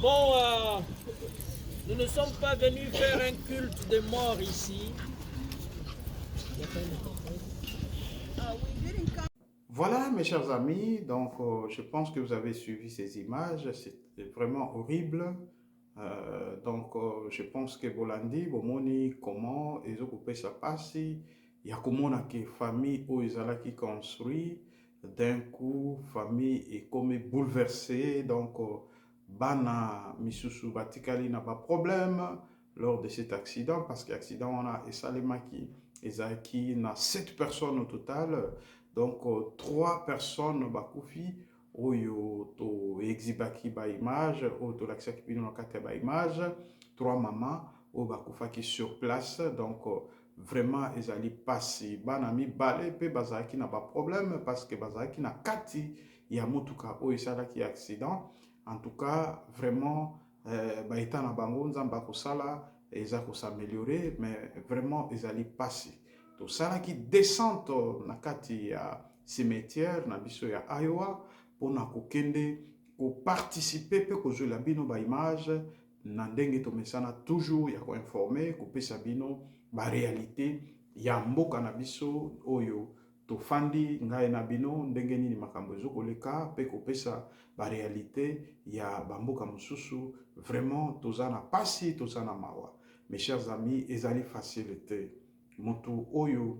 Bon, nous ne sommes pas venus faire un culte de mort ici. Voilà, mes chers amis, donc je pense que vous avez suivi ces images, c'est vraiment horrible. Je pense que Bolandi, Bomoni, comment ils ont coupé sa passe, il y a comment la famille où ils allaient qui construit, d'un coup, famille est comme bouleversée, donc Bana, Misusu, Batikali n'a pas de problème lors de cet accident, parce qu'accident, on a Esalema qui n'a 7 personnes au total. Donc, 3 personnes bakoufi oyo to exibaki ba image, oyo to laksaki bino na kati ba image, 3 mamans oyo bakufaki sur place. Donc vraiment ezali pasi bana mibale mpe bazalaki na baproblème parce que bazalaki na kati ya motuka oyo esalaki accident. En tout cas vraiment baeta na bango nzambe akosala eza kosameliore, mais vraiment ezali pasi. Tosalaki descente na kati ya cimetière na biso ya Iowa mpona kokende koparticipe mpe kozwela bino baimage na ndenge tomesana toujours ya koinforme kopesa bino barealité ya mboka na biso oyo tofandi ngai na bino ndenge nini makambo ezokoleka mpe kopesa barealité ya bamboka mosusu. Vraiment toza na pasi toza na mawa. Mes chers amis, ezali facile te. Mutu oyo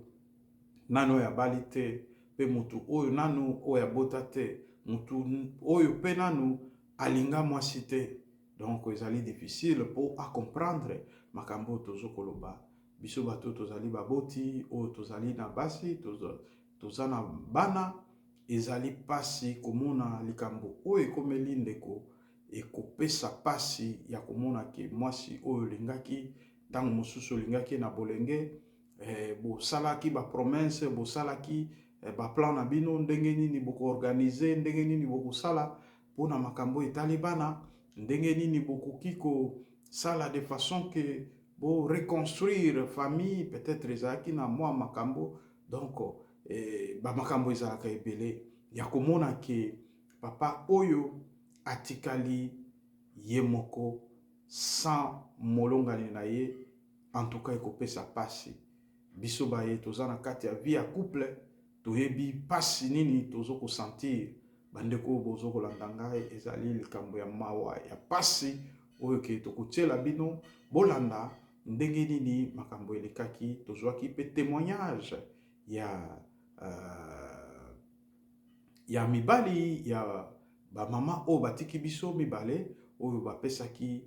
nano ya bali te, pe mutu oyo nano oya bota te, mutu oyo pe nano alinga mwasi te. Donc ezali difficile pour à comprendre makambo tozo koloba. Biso bato tozali baboti oyo tozali na basi toza na bana, ezali pasi komona likambo oyo ekomeli ndeko ekopesa pasi ya komona ke mwasi oyo lingaki ntango mosusu olingaki na bolenge bosalaki bapromese, bosalaki baplan na bino ndenge nini bokoorganize, ndenge nini bokosala mpona makambo etali bana, ndenge nini bokoki kosala de façon ke bo reconstruire famille, peut-être ezalaki na mwa makambo. Donc bamakambo ezalaka ebele ya komona ke papa oyo atikali ye moko sans molongani na ye, en tout cas ekopesa pasi. Biso baye toza na kati ya vie ya couple toyebi pasi nini tozo kosentir. Bandeko bozo kolanda ngai ezali likambo ya mawa ya pasi oyo ke tokotiela bino bolanda ndenge nini makambo elekaki. Tozwaki pe témoignage ya mibali ya ba mama oyo batiki biso mibale oyo bapesaki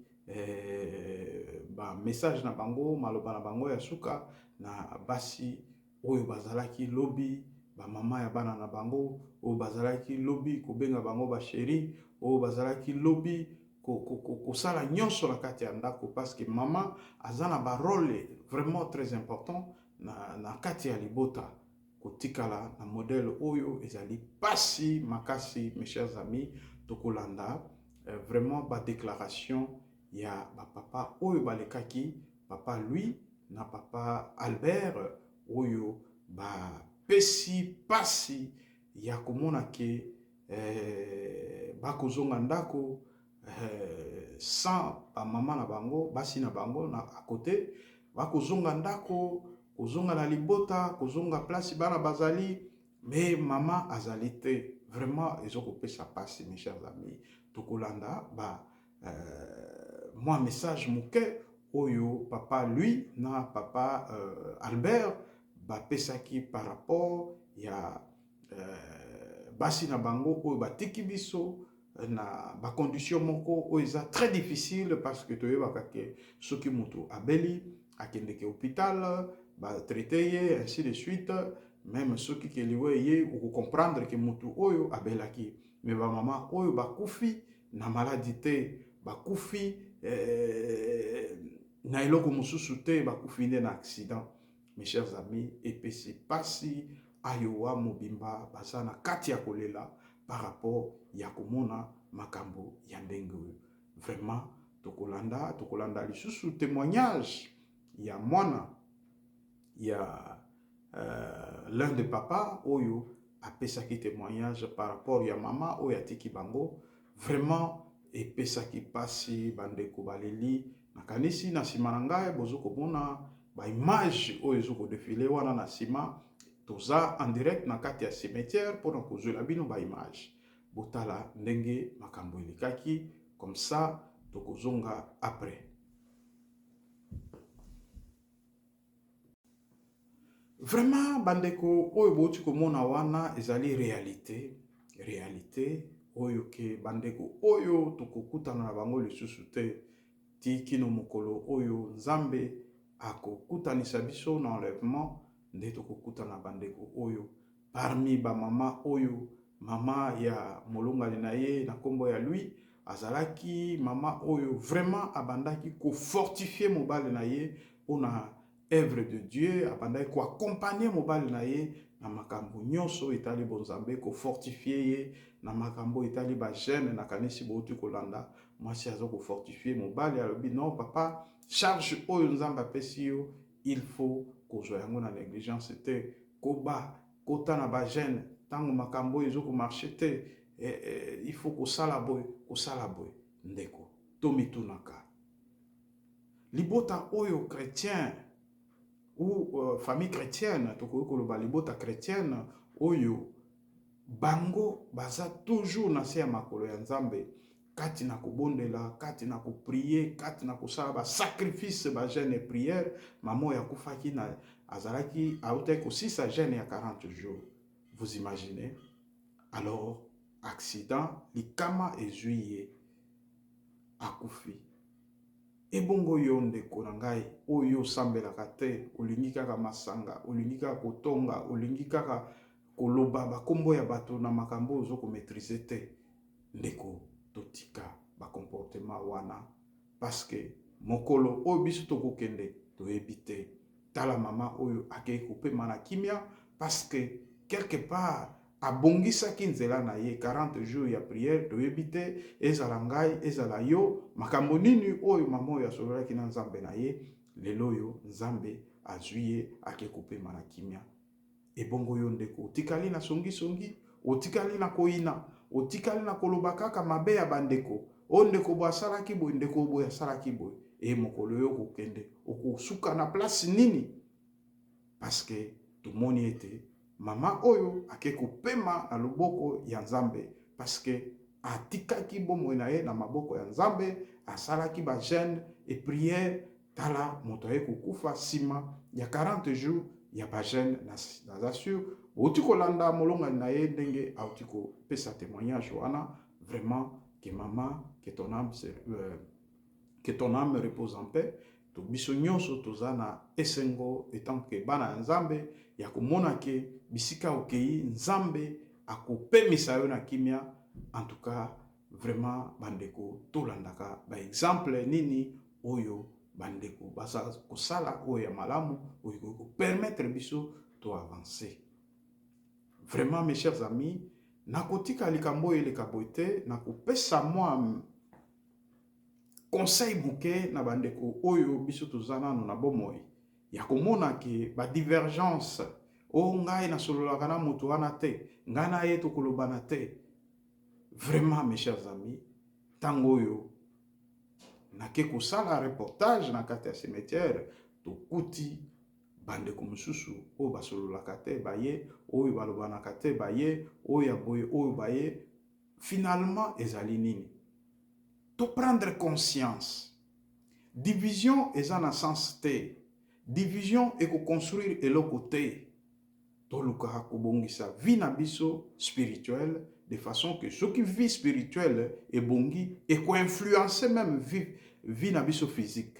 ba message na bango, maloba na bango ya suka na basi oyo bazalaki lobi, ba mama ya bana na bango oyo bazalaki lobi kobenga bango ba chéri, oyo bazalaki lobi kosala nyonso na kati ya ndako, parce que mama aza na ba rôle vraiment très important na kati ya libota. Kotikala na modèle oyo ezali pasi makasi. Mes chers amis, tokolanda vraiment ba déclaration ya ba papa oyo balekaki, papa Louis na papa Albert oyo ba pesi pasi ya komona ke bakozonga ndako sans ba mama na bango, basi na bango na à côté, bakozonga ndako, kozonga na libota, kozonga place bana bazali, mais mama azali te. Vraiment ezokopesa pasi. Mes chers amis, tokolanda moi message moke oyo papa lui na papa Albert bapesaki par rapport ya basi na bango oyo batiki biso na ba condition moko oyo eza très difficile, parce que toyebaka ke soki mutu abeli akendeke hôpital ba traité ye ainsi de suite, même soki keliwe ye ou comprendre que mutu oyo abelaki, mais ba mama oyo bakufi na maladie te, bakufi na eloko mosusu te, bakufi nde na accident. Mes chers amis, epesi pasi ayowa mobimba baza na kati ya kolela par rapport ya komona makambo ya ndenge oyo. Vraiment tokolanda lisusu témoignage ya mwana ya l'un de papa oyo apesaki témoignage par rapport ya mama oyo atiki bango. Vraiment epesaki pasi bandeko baleli. Nakanisi na sima na ngai bozo komona ba image oyo ezoko défilé wana na sima, toza en direct na kati ya cimetière mpona kozwela bino ba image. Botala ndenge makambo elekaki, comme ça tokozonga après. Vraiment bandeko oyo boti komona wana ezali réalité oyo ke bandeko oyo tokokutana na bango lisusu te, ti kino mokolo oyo Nzambe akokutanisa biso na enlèvement nde tokokutana bandeko oyo. Parmi ba mama oyo, mama ya molongani na ye na kombo ya lui azalaki mama oyo vraiment abandaki ko fortifier mobali na ye pona œuvre de Dieu, abandaki ko accompagner mobali na ye na makambo nyonso etali bonzambe, ko fortifier ye na makambo etali ba jeune na kanisi bouti kolanda mwasi azo ko fortifier mobali alobi non papa charge oyo nzamba pesi yo il faut ko zo yango na négligence te koba kota na ba jeune tango makambo ezo ko marcher te il faut ko sala boy ndeko tomitunaka libota oyo chrétien ou famille chrétienne tokoki koloba libota chrétienne oyo bango baza toujours na se ya makolo ya nzambe kati na kobondela kati na koprier kati na kosala basacrifice bagene prière mama ya kufaki na azalaki autaki kosisa gene ya 40 jours vous imaginez alors accident likama ezwi ye akufi ebongo yo ndeko na ngai oyo osambelaka te olingi kaka masanga olingi kaka kotonga olingi kaka koloba bakombo ya bato na makambo ozo komaîtriser te ndeko totika bakomportema wana parce que mokolo oyo biso tokokende toyebi te tala mama oyo akei kopema na kimia parce que quelque part abongisaki nzela na ye 40 jours ya prière toyebi te ezala ngai ezala yo makambo nini oyo mama oyo asololaki na nzambe na ye lelo oyo nzambe azwi ye ake kopema na kimia ebongo yo ndeko otikali na songisongi otikali na koyina otikali na koloba kaka mabe ya bandeko o ndeko bo asalaki boye ndeko boye asalaki boye mokolo yo kokende okosuka na place nini parce que tomoni ete mama oyo ake kopema na loboko ya nzambe parce que atikaki bomoi na ye na maboko ya nzambe asalaki ba jeûne et prière tala moto aye kokufa nsima ya 40 jours ya ba jeûne naza sur outi kolanda molongani na ye ndenge auti kopesa témoignage wana vraiment que maman que ton âme repose en paix to biso nyonso toza na esengo etant que bana nzambe ya komona ke bisika okei nzambe akopemisa yo na kimia en tout cas vraiment bandeko tolandaka ba exemple nini oyo bandeko baza kosala oyo ya malamu oyo ko permettre biso to avancer vraiment mes chers amis nakotika likambo eleka boite nakopesa mwa conseil bouquet na bandeko oyo biso toza nano na bomoi ya komona ke ba divergence o ngai na sololaka na moto wana te ngai na ye tokolobana te vraiment mes chers amis tango oyo nake kosala reportage na kati ya cimetière tokuti bandeko mosusu oyo basololaka te baye oyo balobanaka te baye oyo ya boye oyo baye finalement ezali nini to prendre conscience division eza na sens te division ekoconstruire eloko te tolukaka kobongisa vie na biso spirituelle de façon que ce qui vit spirituelle ebongi eko-influencer même vie na biso physique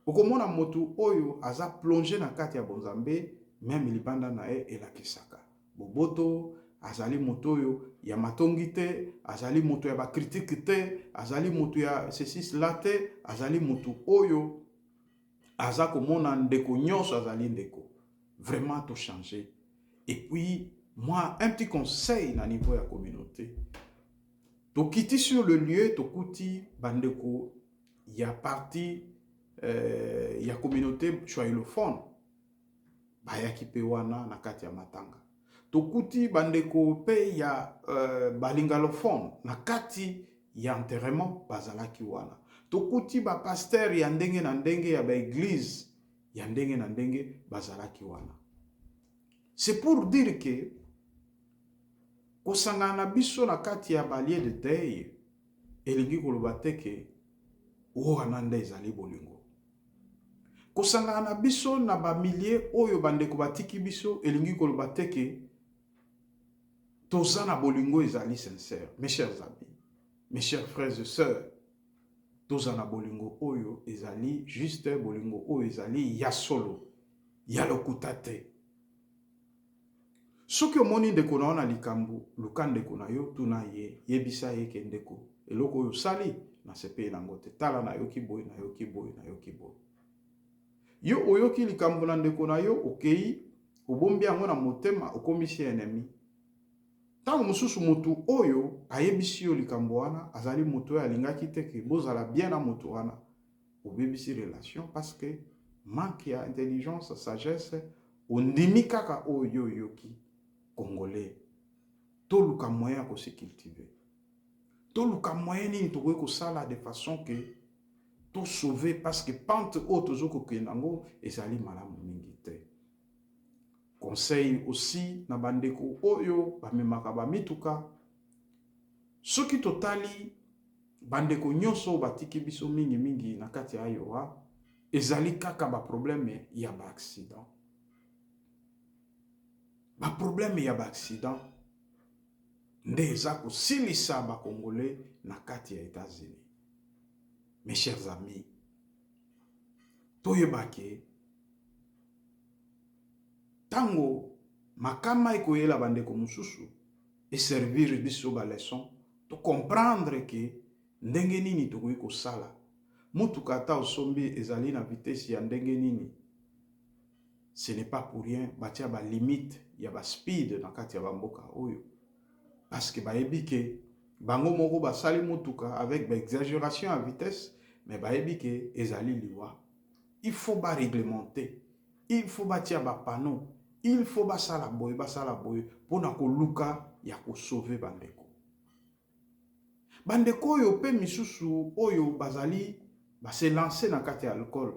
okomona motu oyo aza plongé na kati ya bonzambe même libanda na ye elakisaka boboto azali moto oyo ya matongi te azali moto ya bakritike te azali moto ya ceci la te azali moto oyo aza komona ndeko nyonso azali ndeko vraiment to changer et puis moi un petit conseil na niveau ya communauté tokiti sur le lieu tokuti bandeko ya parti ya communauté choilophone bayaki pe wana na kati ya matanga tokuti bandeko pe ya balingalophone na kati ya enterrement bazalaki wana tokuti ba pasteur ya ndenge na ndenge ya ba église ya ndenge na ndenge bazalaki wana c'est pour dire que kosangana na biso na kati ya balie de deuil elingi koloba te ke wana nde ezali bolingo kosangana na biso na bamilie oyo bandeko batiki biso elingi koloba te ke toza na bolingo ezali sincère mes chers amis mes chers frères et sœurs toza na bolingo oyo ezali juste bolingo oyo ezali ya solo ya lokuta te soki omoni ndeko na yo na likambo luka ndeko na yo tuna ye yebisa ye ke ndeko eloko oyo sali na sepe nango te tala na yoki boy na yoki boy na yoki boy yo oyoki likambo na ndeko na yo okei obombi yango na motema okomisi ennemi tango mosusu mutu oyo ayebisi yo likambo wana azali mutu oyo alingaki te ke bozala bien na mutu wana obebisi relation parce que manque ya intelligence sagesse ondimi kaka oyo yoki congolais toluka moyen ya kose cultiver toluka moyen nini tokoki kosala de façon que to sauver parce que pente oyo tozokokenda yango ezali malamu mingi te. Conseil aussi na bandeko oyo bamemaka bamituka soki totali bandeko nyonso batiki biso mingi mingi na kati ya ayowa ezali kaka ba problème ya ba accident. Ba problème ya ba accident nde eza kosilisa ba congolais na kati ya États-Unis. Mes chers amis, toyebake tango makama ekoyela bandeko mususu et servir biso ba leçon to comprendre que ndenge nini tokoki kosala mutuka ata osombi ezali na vitesse ya ndenge nini. Ce n'est pas pour rien batia ba limite ya ba speed na kati ya bamboka oyo parce que bayebi ke bango moko basali mutuka avec ba exagération à vitesse mais bayebi ke ezali liwa. Il faut ba réglementer, il faut batia ba panneau, il faut basala boye pona koluka ya ko sauver bandeko. Bandeko oyo pe misusu oyo bazali se lancer na kati ya alcool.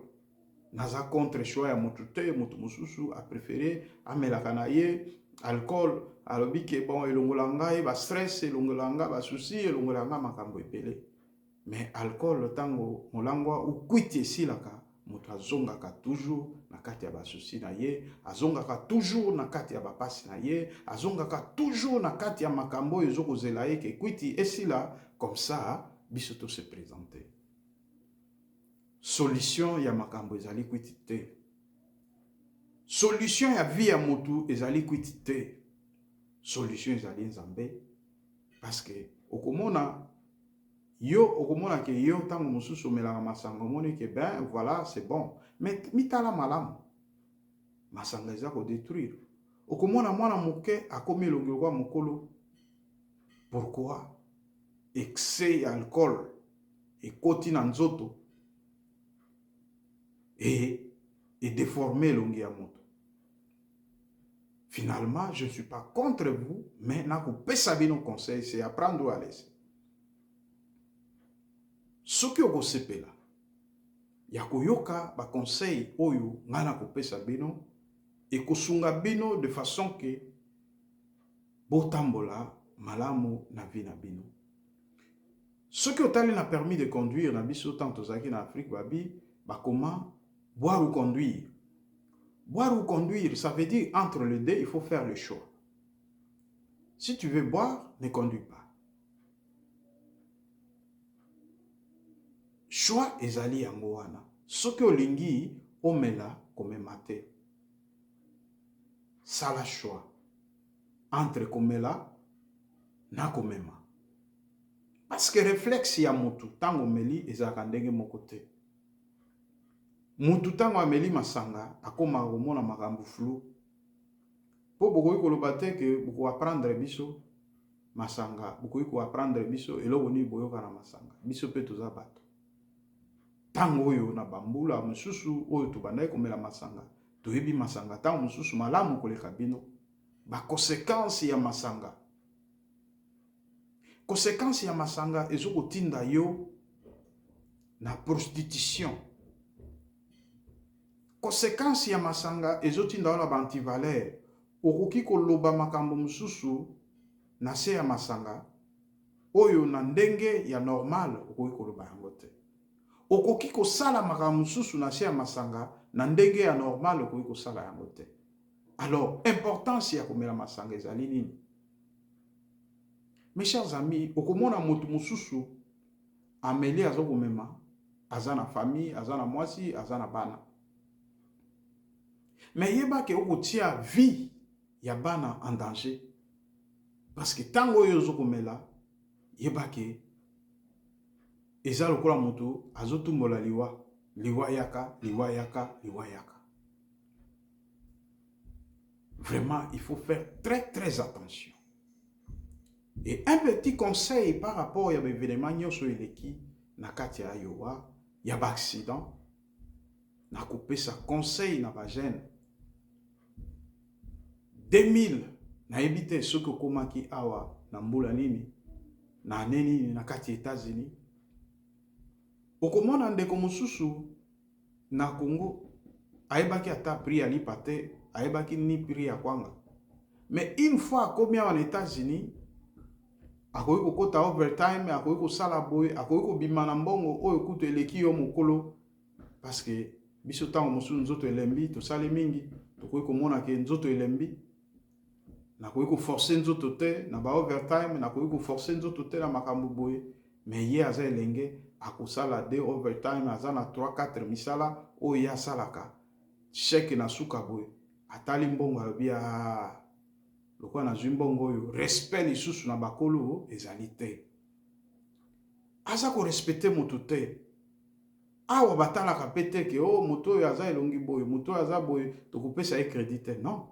Naza contre choix ya mutu te, mutu mususu a préféré amelaka na ye alcool alobi ke bon elongolanga e ba stress elongolanga ba souci elongolanga makambo epele. Mais alcool tango molangwa ukwiti esilaka mutu azongaka toujours na kati ya ba souci na ye, azongaka toujours na kati ya ba pasi na ye, azongaka toujours na kati ya makambo ezokozela ye ke kwiti esila comme ça biso to se présenter. Solution ya makambo ezali kwiti te. Solution ya vie ya mutu ezali kwiti te. Solution ezali nzambe parce que okomona yo okomona ke yo tango mususu omelaka masanga omoni ke ben voilà c'est bon mais mitala malamu masanga eza ko détruire. Okomona mwana moke akomi elongi kwa mokolo. Pourquoi? Excès ya alcool ekoti na nzoto et déformer elongi ya moto. Finalement, je ne suis pas contre vous, mais nako pesa bino conseil, c'est apprendre à laisser. Soki oko sepela, ya koyoka ba conseil oyo ngana ko pesa bino et kosunga bino de façon que botambola malamu na vie na bino. Soki otali na permis de conduire na biso tanto zaki na Afrique babi, ba comment boire ou conduire. Boire ou conduire, ça veut dire entre les deux, il faut faire le choix. Si tu veux boire, ne conduis pas. Choix ezali yango wana. Soki olingi omela komemate. Sala choix entre komela na komema. Parce que réflexe ya mutu tango meli ezaka ndenge moko te. Mutu tango ameli masanga akoma komona makambo flou. Po bokoki koloba te ke boko apprendre biso masanga, bokoki ko apprendre biso eloko ni boyoka na masanga. Biso pe toza bato. Tango oyo na bambula mususu oyo tobandai komela masanga, toyebi masanga tango mususu malamu koleka bino. Ba conséquence ya masanga. Conséquence ya masanga ezoko tinda yo na prostitution. Conséquence ya masanga ezotinda na bantivaleur. Okoki koloba makambo mususu na se ya masanga oyo na ndenge ya normal okoki koloba yango te. Okoki kosala makambo mususu na se ya masanga na ndenge ya normal okoki kosala yango te. Alors, importance ya komela masanga ezali nini? Mes chers amis, okomona motu mususu ameli azokomema, azana famille, azana mwasi, azana bana. Mais yeba ke okotia vie ya bana en danger. Parce que tango yo zokomela, yeba ke eza lokola moto azotumbola liwa, liwa yaka, liwa yaka, liwa yaka. Vraiment, il faut faire très très attention. Et un petit conseil par rapport à l'événement nyonso eleki na kati ya Iowa, il y a un accident, na coupé sa conseil na ba jeune. 2000 na ebite soko komaki awa na mbula nini na neni na kati États-Unis. Okomona ndeko mususu na Congo aebaki ata prix ali pate, aebaki ni prix ya kwanga. Mais une fois akomi en États-Unis, akoki kokota overtime, akoki kosala boy, akoki kobima na mbongo oyo kutu eleki yo mokolo, parce que biso tango mususu nzoto elembi tosali mingi, tokoki komona ke nzoto elembi, nakoki koforce nzoto te na ba overtime, nakoki koforce nzoto te na makambo boye, mais ye aza elenge akosala 2 overtime, aza na 3-4 misala oyo ya salaka chèque na suka boye, atali mbongo alobi lokwa na zwi mbongo oyo respect lisusu na bakolo ezali te. Aza ko respecter moto te. Awa batalaka pete ke oh moto oyo aza elongi boye, moto oyo aza boye tokopesa ye crédit te. Non.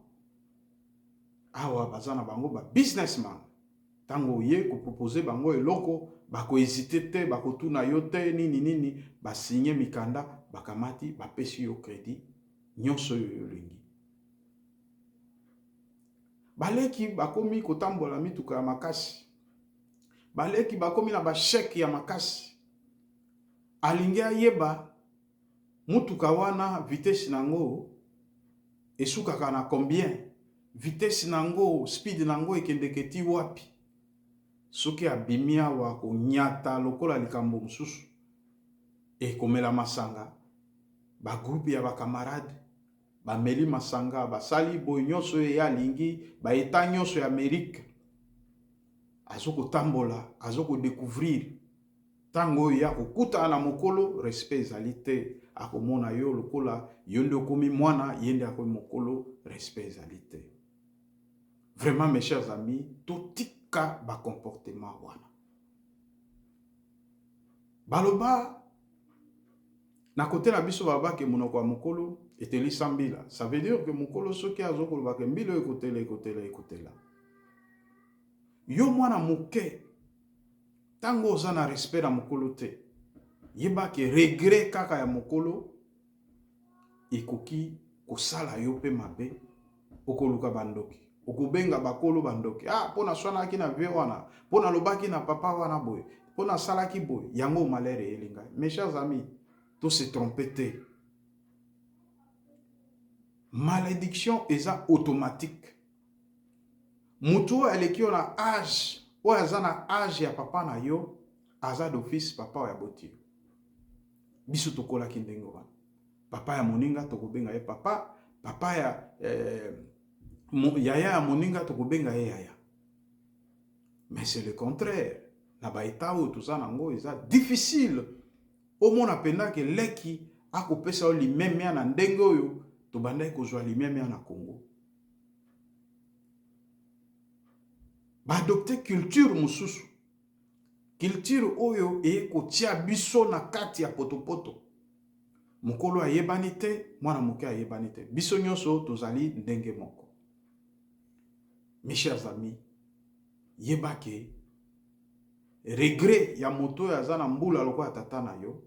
Awa baza na bango ba businessman. Tango ye ko proposer bango eloko, bako hésiter te, bako tuna yo te nini nini, ba signer mikanda, bakamati, ba pesi yo crédit, nyonso yo lingi. Baleki bakomi kotambola mituka ya makasi. Baleki bakomi na ba chèque ya makasi. Alingi ayeba mutuka wana vitesse nango esukaka na combien? Vitesse nango, speed nango ekendeketi wapi? Soki abimi awa konyata lokola likambo mususu ekomela masanga, ba groupe ya ba camarade bameli masanga, basali boy nyonso ya lingi, ba eta nyonso ya Amerique. Azoko tambola, azoko découvrir. Tango ya kokuta na mokolo, respect ezali te. Akomona yo lokola, yonde okomi mwana, yende akomi mokolo, respect ezali te. Vraiment mes chers amis, totika ba comportement wana. Baloba, na kote na biso babake monoko ya mokolo, eteli sambila. Ça veut dire que mokolo soki azoko lobake mbilo ekotela. Yo mwana moke, tango oza na respect na mokolo te, yebake regret kaka ya mokolo, ekoki kosala yo pe mabe, okoluka bandoki. Okobenga bakolo bandoki. Pona swanaki na vie wana, pona lobaki na papa wana boy, pona salaki boy, yango malere elinga. Mes chers amis, tout se tromper te. Malédiction est automatique. Mutu aleki na âge, ou aza na âge ya papa na yo, aza d'office papa ya boti. Biso tokola kindengo wana. Papa ya moninga tokobenga ye papa, papa ya yaya ya moninga tokobenga ye yaya. Mais c'est le contraire. Na ba etao tout ça nango eza difficile. Au mona penda ke leki akopesa oli meme na ndenge oyo to bandai kozwa limeme na Congo. Ba adopter culture mususu. Culture oyo ko tia biso na kati ya potopoto. Mokolo ayebani te, mwana moke ayebani te. Biso nyonso tozali ndenge moko. Mes chers amis, yebake regret ya moto ya zana mbula loko ya tata na yo.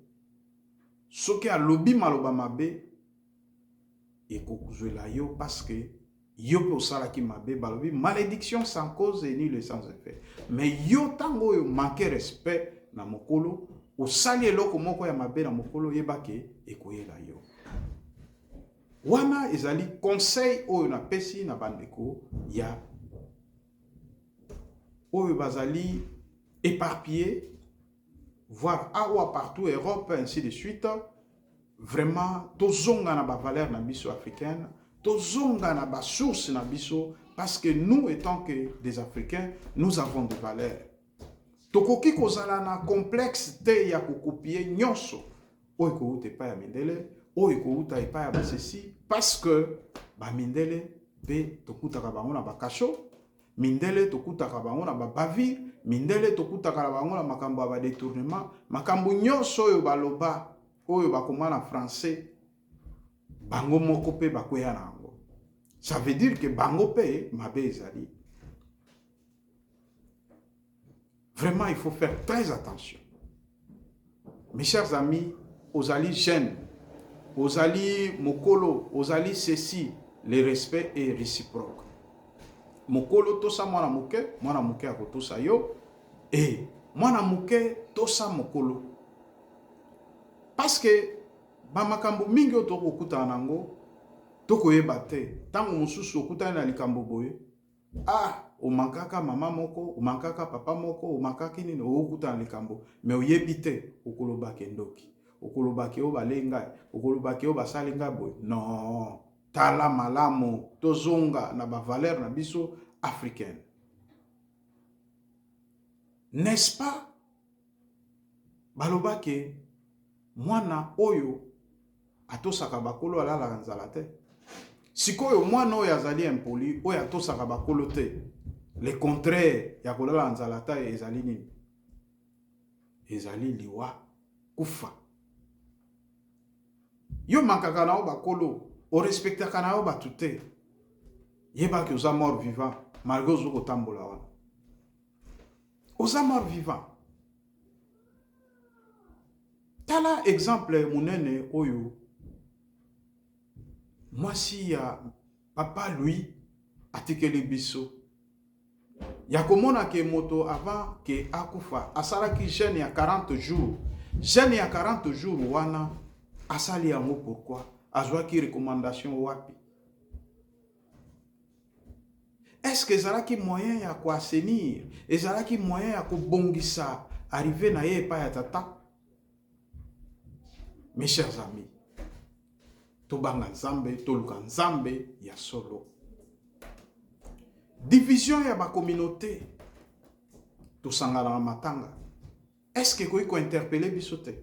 Soki alobi maloba mabe ekokuzwela yo parce que yo pe osala ki mabe balobi malédiction sans cause et ni sans effet. Mais yo tango yo manque respect na mokolo, osali eloko moko ya mabe na mokolo yebake ekoyela yo. Wana ezali conseil oyo na pesi na bandeko ya oyo bazali éparpillé, voire awa partout Europe, ainsi de suite. Vraiment, tozonga na ba valeur na biso africaine, tozonga na ba source na biso, parce que nous, étant que des Africains, nous avons des valeurs. Tokoki kozala na complexe te ya kokopier nyonso, oyo ko te pa ya mindele, oyo ko uta pa ya basesi, parce que ba mindele be tokutaka bango na ba kasho, mindele tokutaka bango na babavire, mindele tokutaka na bango na makambo ya badetournement, makambo nyonso oyo baloba oyo bakoma na français bango moko pe bakwea na yango. Ça veut dire que bango pe mabe ezali. Vraiment, il faut faire très attention. Mes chers amis, ozali jeune, ozali mokolo, ozali ceci, le respect est réciproque. Mokolo tosa mwana muke akotosa yo, et mwana muke tosa mokolo. Parce que ba makambo mingi otoko kuta nango, toko yeba te, tango mususu okuta na likambo boye, omankaka mama moko, omankaka papa moko, omankaki nini okuta na likambo, mais oyebi te okolobaki ndoki, okolobaki o balenga, okolobaki o basalinga boye. Non, tala malamu tozonga na ba valeur na biso africaine. N'est-ce pas? Balobaki mwana oyo atosaka bakolo alala nzala te. Sikoyo mwana oyo azali impoli oyo atosaka bakolo te. Le contraire ya kolala nzala te ezali nini? Ezali liwa kufa. Yo mankaka na o bakolo, o respectaka na o batu te. Yeba ki oza mort vivant, malgré ozoko tambola wana. Oza mort vivant. Tala exemple munene oyo. Moi si ya papa lui atikeli biso. Ya komona ke moto avant ke akufa asalaki jeûne ya 40 jours. Jeûne ya 40 jours wana asali yango pourquoi? Azwaki recommandation wapi? Est-ce que ezalaki moyen ya ko assainir? Ezalaki moyen ya ko bongisa arriver na ye pa ya tata? Mes chers amis, tobanga nzambe, toluka nzambe ya solo. Division ya ba communauté, tosangana na matanga. Est-ce que koiko interpeller bisote?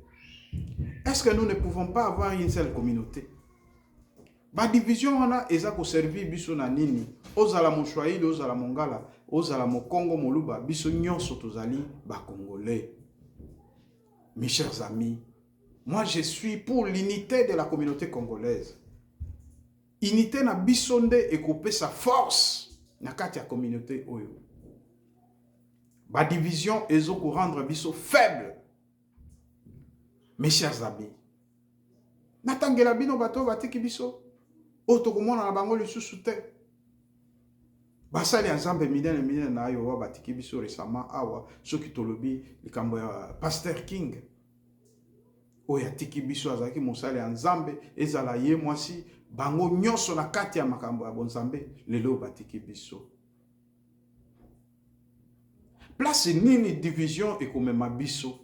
Est-ce que nous ne pouvons pas avoir une seule communauté? Ba division wana eza ko servir biso na nini? Ozala mo Swahili, ozala mongala, ozala mo Congo moluba, biso nyonso tozali ba Congolais. Mes chers amis, moi je suis pour l'unité de la communauté congolaise. Unité na biso nde ekopé sa force na kati ya communauté oyo. Ba division ezoko rendre biso faible. Mes chers amis, natangela bino bato batiki biso otokomona na bango lisusu te. Basali ensemble minene na yo wa batiki biso récemment awa soki tolobi likambo ya Pasteur King oya tiki biso azaki mosali ensemble ezala ye mwasi bango nyonso na kati ya makambo ya bonzambe lelo batiki biso. Place nini division ekomema biso?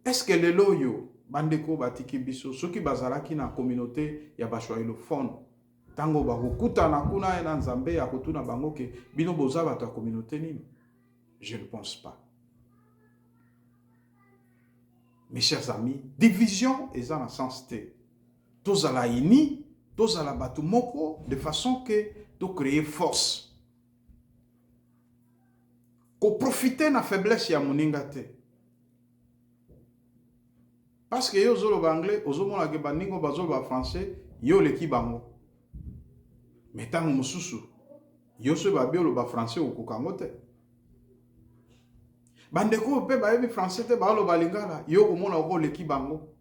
Est-ce que lelo yo bandeko batiki biso soki bazalaki na communauté ya baswahilophones tango bakokutana kuna na nzambe ya kotuna bango ke bino boza bato ya communauté nini? Je ne pense pas. Mes chers amis, division eza na sens te. Tozala ini, tozala batu moko de façon que to créer force. Ko profiter na faiblesse ya moninga te. Parce que yo zolo ba anglais, ozomona ke baningo bazolo ba français, yo leki bango. Mais tango mususu, yo so ba biolo ba français okokango te. Bandeko pe ba yebi français te ba lo ba lingala, yo komona oko leki bango.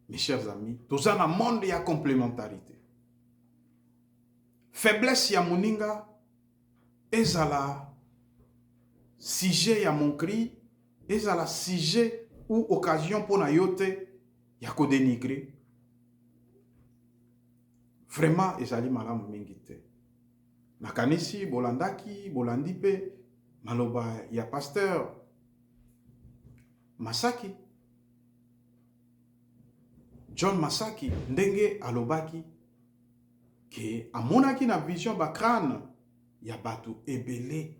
Mes chers amis, toza na monde ya complémentarité. Faiblesse ya moninga ezala sujet ya mon cri, ezala sujet ou occasion pour na yote ya ko dénigrer. Vraiment ezali malamu mingi te. Nakanisi bolandaki bolandi pe maloba ya Pasteur Masaki John Masaki ndenge alobaki ke amonaki na vision ba crâne ya batu ebele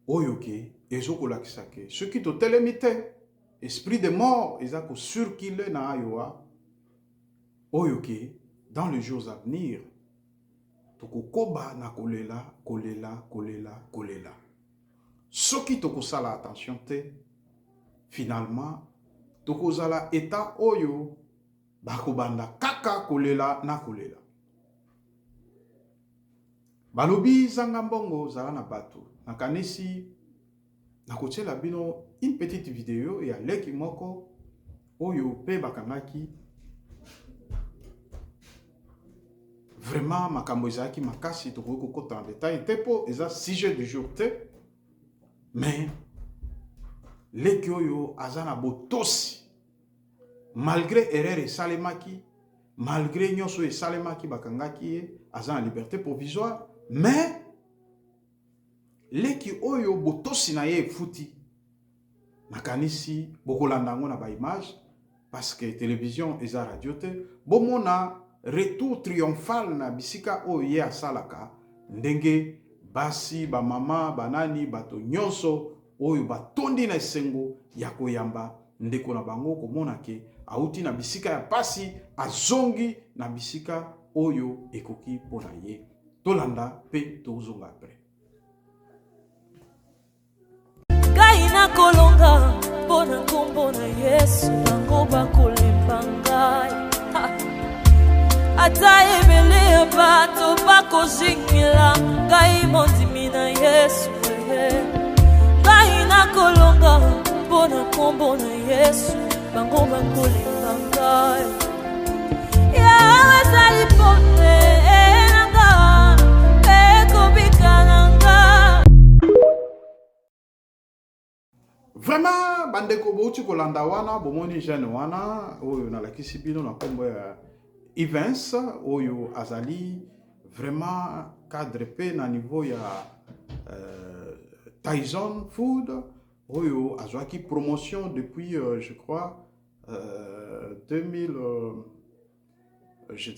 oyo ke ezokolakisa ke soki totelemi te esprit de mort ezako circuler na ayoa oyo ke dans les jours à venir tokokoba na kolela kolela kolela kolela soki tokosala attention te finalement tokozala état oyo bakobanda kaka kolela na kolela. Balobi zanga mbongo zala na bato nakanisi nakotiela bino une petite vidéo ya leki moko oyo pe bakangaki vraiment makambo ezalaki makasi tokoki kokota en détail te po eza sujet du jour te mais leki oyo aza na botosi malgré erreur esalemaki malgré nyonso esalemaki bakangaki ye aza na liberté provisoire mais leki oyo botosi na ye efuti nakanisi bokolanda yango na baimage parce que télévision eza radio te bomona retour triomphal na bisika oyo ye asalaka ndenge basi bamama banani bato nyonso oyo batondi na esengo ya koyamba ndeko na bango komona ke auti na bisika ya pasi azongi na bisika oyo ekoki mpona ye tolanda pe tozonga apres. Ngai nakolonga mpona nkombo na Yesu bango bakolemba ngai ata ebele ya bato bakozingela ngai mondimi na Yesu ngai nakolonga mpona nkombo na Yesu bango bakolemba ngai yawe ezali pone nanga ekobika nanga. Vraiment bandeko bouti kolanda wana bomoni jeune wana oyo nalakisi bino na kombo ya Evans oyo azali vraiment cadre pe na niveau ya Tyson Food oyo azwaki promotion depuis je crois 2000 je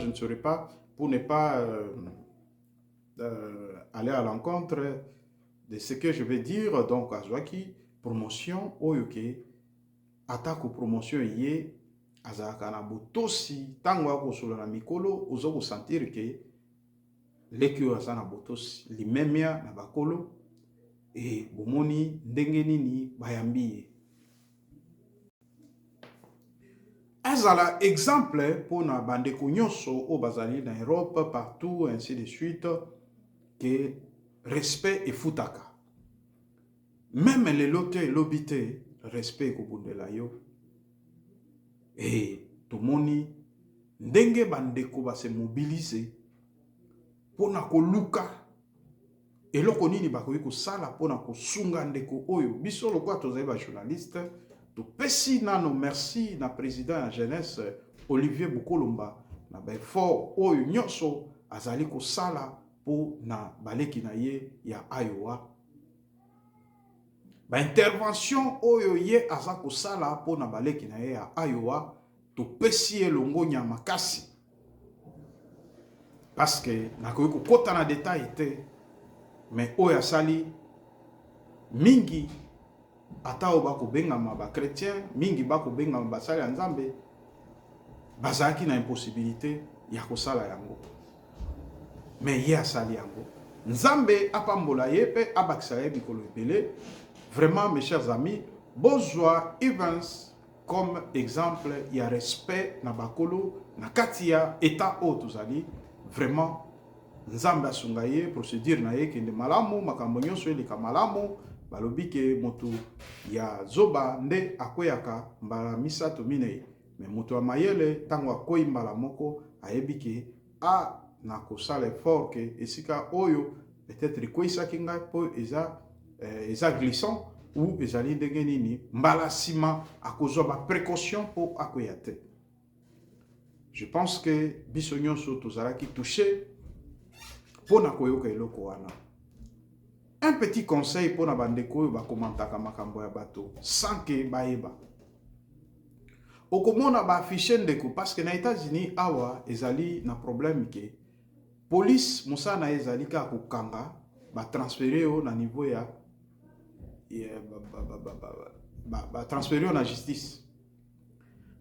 ne saurais pas pour ne pas aller à l'encontre de ce que je vais dire. Donc azwaki promotion oyo ke atako promotion ye azaka na botosi tango akosola na mikolo ozo ko sentir ke leki oyo aza na botosi limemia na bakolo e bomoni ndenge nini bayambi ye. Ezala exemple pona bandeko nyonso o bazali na Europe partout ainsi de suite que respect efutaka même les lote lobité respect kobundela yo et tomoni ndenge bandeko ba se mobiliser pona koluka eloko nini bakoki kosala pona kosunga ndeko oyo biso lokwa tozali ba journaliste topesi nano merci na président ya jeunesse Olivier Bukolomba na ba effort oyo nyonso azali kosala po na baleki na ye ya Iowa ba intervention oyo ye aza kosala po na baleki na ye ya Iowa topesi elongo nya makasi parce que nakoki kokota na détail te mais oyo asali mingi ata o bako bengama ba chrétien mingi bako bengama basali ya Nzambe bazaki na impossibilité ya kosala yango mais ye asali yango Nzambe apambola ye pe abakisa ye bikolo ebele. Vraiment mes chers amis bozwa Evans comme exemple ya respect na bakolo na katia état o tozali vraiment Nzambe asunga ye procédure na ye kende malamu makambo nyonso eleka malamu balobi ke moto ya zoba nde akoyaka mbala misato minei mais moto ya mayele tango akoyi mbala moko ayebi ke na kosala effort ke esika oyo peut-être ekoyisaki ngai po eza glissant ou ezali ndenge nini mbala nsima akozwa ba précaution po akoya te. Je pense que biso nyonso tozalaki touché pona koyoka eloko wana. Un petit conseil pona bandeko oyo bakomantaka makambo ya bato sans que bayeba. Okomona ba affiché ndeko parce que na États-Unis awa ezali na problème ke police musana ezali ka kokanga ba transférer au na niveau ya transférer na justice.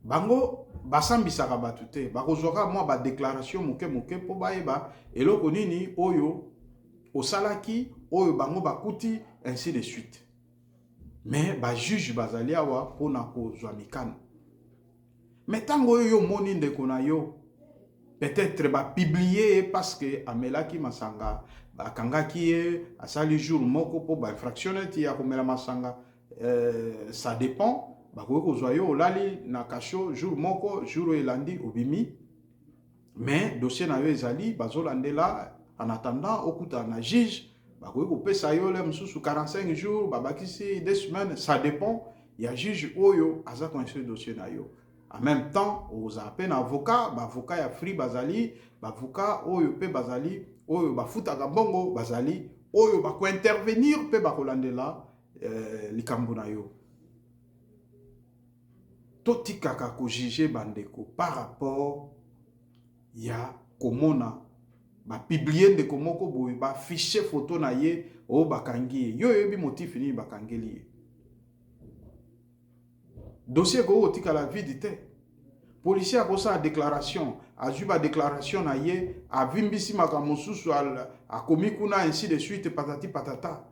bango basambisaka bato te bakozwaka mwa badéclaration moke mpo bayeba eloko nini oyo osalaki oyo bango bakuti ainsi de suite. Mais bajuge bazali awa mpona kozwa mikano. Mais ntango oyo omoni ndeko na yo peut-être bapublie parce que amelaki masanga bakangaki ye asali jour moko mpo bainfraction neti ya komela masanga, ça dépend. Bakoki kozwa yo olali na kasho jour moko jour elandi obimi, mais dossier na yo ezali bazolandela en attendant okuta na juge bakoki kopesa yo le mosusu 45 jours babakisi 2 semaines, ça dépend. Il y a juge oyo aza konstruire dossier na yo. En même temps oza peine avocat, avocat ya free bazali, avocat oyo pe bazali oyo bafutaka bongo bazali oyo bako intervenir pe bakolandela likambo na yo. Totikaka ko juger bandeko par rapport ya komona ba publier ndeko moko boye ba afficher photo na ye o bakangi yo yebi motif ni bakangeli ye. Dossier ko otika la vide te. Policier a sa déclaration, a ju ba déclaration na ye, a vimbisi makambo susu a komi kuna ainsi de suite patati patata.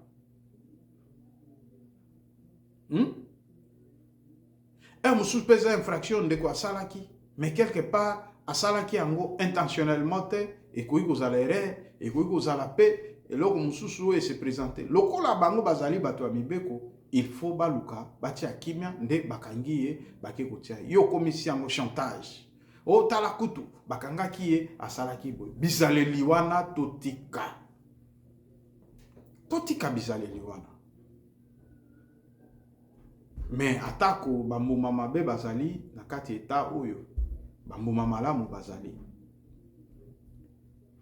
Un mosusu pesa infraction de quoi salaki, mais quelque part a salaki ango intentionnellement te et koyi kozala erreur et koyi kozala paix et loko mosusu e se présenter. Lokola bango bazali bato ya mibeko, il faut baluka batia kimia nde bakangi ye bake kotia yo komisi yango chantage. O tala kutu bakangaki ye asalaki boy. Bizaleli wana totika. Totika bizaleli wana. Mais atako bambuma mabe bazali na kati eta oyo bambuma malamu bazali.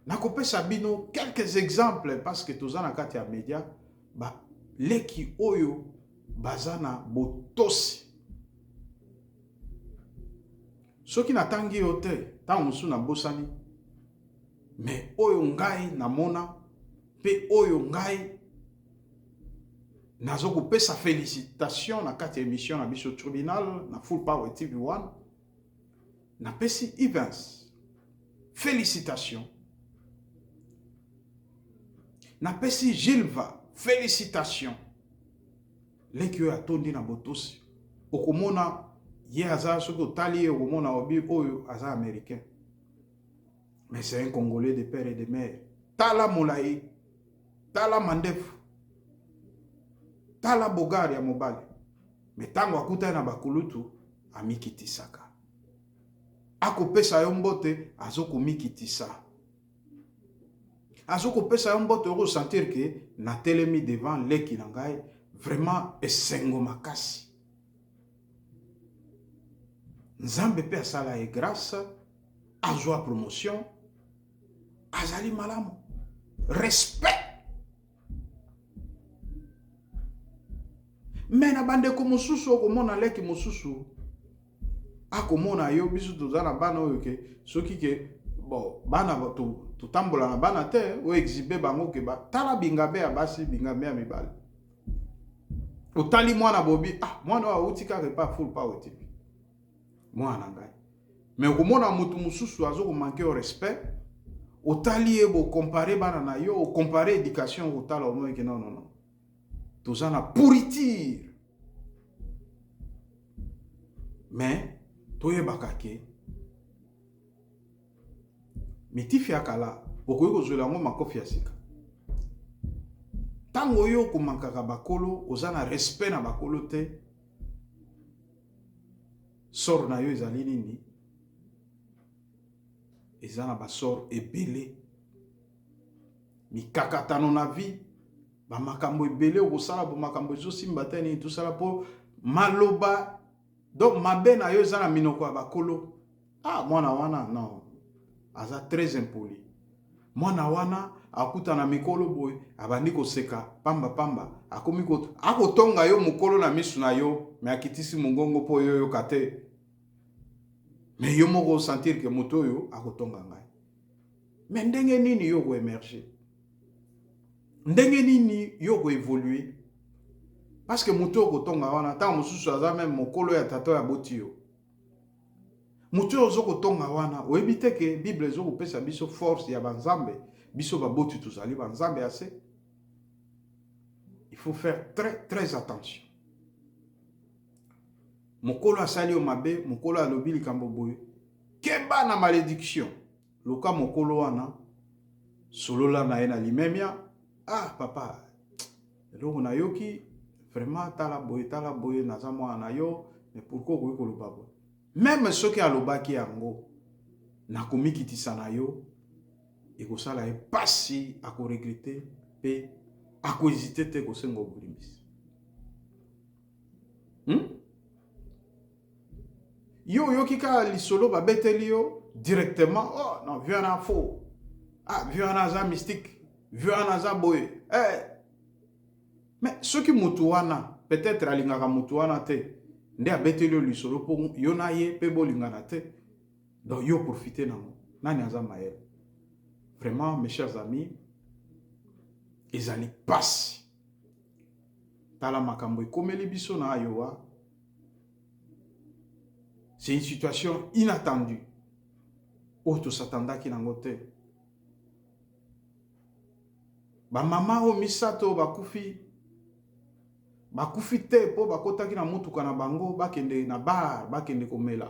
Nakopesa bino quelques exemples parce que toza na kati ya media ba leki oyo bazana botosi. Soki natangi yo te ta musu na bosani. Mais oyo ngai namona pe oyo ngai nazo kopesa félicitation na kati émission na biso tribunal na Full Power TV1 na pesi Evans félicitations na pesi Gilva félicitations leki oyo atondi na botosi okomona ye aza soki otali okomona obi oyo aza américain mais c'est un Congolais de père et de mère. Tala Moulaye, tala Mandefu, tala Bogari ya mobali. Mais tango akuta na bakulutu amikitisaka. Ako pesa yo mbote azoko mikitisa. Azoko pesa yo mbote oko sentir que na telemi devant leki na ngai vraiment esengo makasi. Nzambe pe asala e grâce azwa promotion azali malamu respect. Mais na bande ko mususu okomona leki mususu akomona yo bisu tozana bana oyo ke soki ke bon bana to tambola na bana te o exhiber bango ke ba tala bingabe ya basi bingabe ya mibali otali mwana bobi mwana wa utika repa Full Power TV mwana ngai. Mais okomona mutu mususu azoko manquer au respect otali ebo comparer bana na yo comparer éducation otala omo ke non tozana pourriture. Mais toyebaka ke mitifi akala okoki kozwela yango makofi ya sika. Tango yo komankaka bakolo oza na respect na bakolo te sor na yo ezali nini eza na basor ebele mikakatano na vie bamakambo ebele okosala bo makambo ezosimba te nini tosala po maloba. Donc mabe na yo eza na minoko ya bakolo mwana wana non aza très impoli. Mwana wana akuta na mikolo boy abandi koseka pamba akomi akotonga yo mukolo na misu na yo me akitisi mongongo po yo kate. Mais yo moko sentir que moto yo akotonga ngai. Mais ndenge nini yo ko émerger? Ndenge nini yo ko évoluer? Parce que moto ko tonga wana ta mususu aza même mokolo ya tato ya boti yo. Mutu ozoko tonga wana, oebite ke Bible zoko pesa biso force ya banzambe, biso baboti tuzali banzambe assez. Il faut faire très attention. Mokolo asali o mabe, mokolo alobi likambo boye. Keba na malédiction. Loka mokolo wana, solola na ye na limemia. Ah papa, eloko na yoki, vraiment tala boye naza mwana na yo, mais pourquoi koyi koloba boye? Même soki alobaki yango, nakomikitisa na yo, ekosala ye pasi akoregrete pe akohésite te kosenga obolimbisi. Yo yoki ka lisolo babeteli yo directement, oh non, vieux na faux. Ah, vieux na za mystique, vieux na za boye. Mais soki mutu wana, peut-être alingaka mutu wana te, nde abeteli yo lisolo po yo na ye pe bolingana te. Donc yo profiter nango. Nani aza mayele. Vraiment mes chers amis, ezali pasi. Tala makambo ekomeli biso na ayowa. C'est une situation inattendue. Oto s'attendaki nango te. Ba mama o misato bakufi. Bakufi te po bakotaki na mutuka na bango bakende na bar, bakende komela.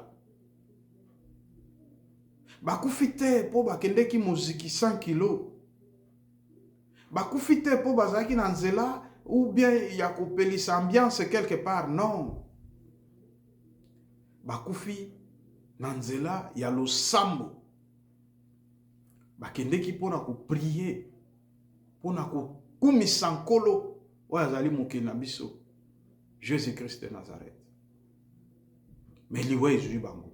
Bakufi te po bakende ki muziki 100 kilo. Bakufi te po bazaki na nzela ou bien ya kopelisa ambiance quelque part, non. Bakufi na nzela ya losambo. Bakendeki pona ko prier, pona ko kumisa nkolo oyo azali mokili na biso, Jésus-Christ de Nazareth. Mais liwa ezwi bango.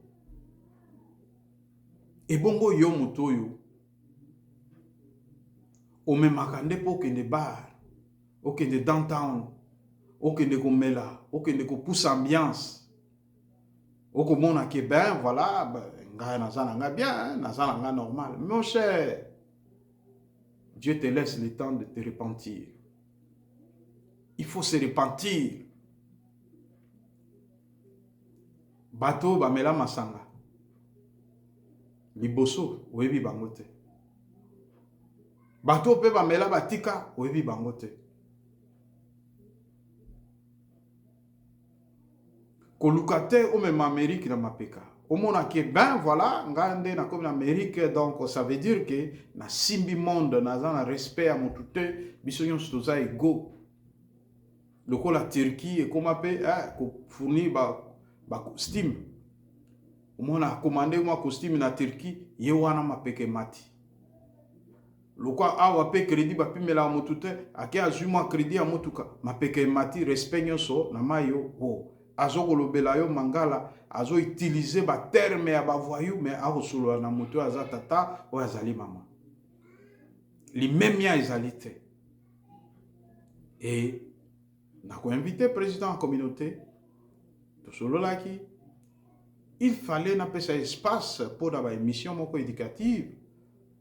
Ebongo yo moto oyo omemaka nde po okende bar, okende downtown, okende komela, okende kopousa ambiance. Okomona ke ben voilà, nga naza nga bien, naza nga normal. Mon cher, Dieu te laisse le temps de te repentir. Il faut se repentir. Bato bamela masanga. Liboso oyebi bango te. Bato pe bamela batika oyebi bango te. Koluka te o même Amérique na mapeka. Au mona ke ben voilà, ngande na comme l'Amérique, donc ça veut dire que na simbi monde na za respect à motute, biso nyonso toza ego. Loko la Turquie et comment pe ko fournir ba costume. Au mona commandé moi costume na Turquie, ye wana mapeke mati. Loko awa pe crédit ba pimela motute, ake azuma crédit a motuka, mapeke mati respect nyonso na mayo ho. Azo kolobela yo mangala, azo utiliser ba terme ya ba voyou, mais azo solo na moto aza tata ou azali mama. Li même ya ezali te. Et na ko invité président en communauté to solo laki, il fallait na pesa espace pour da ba émission moko éducative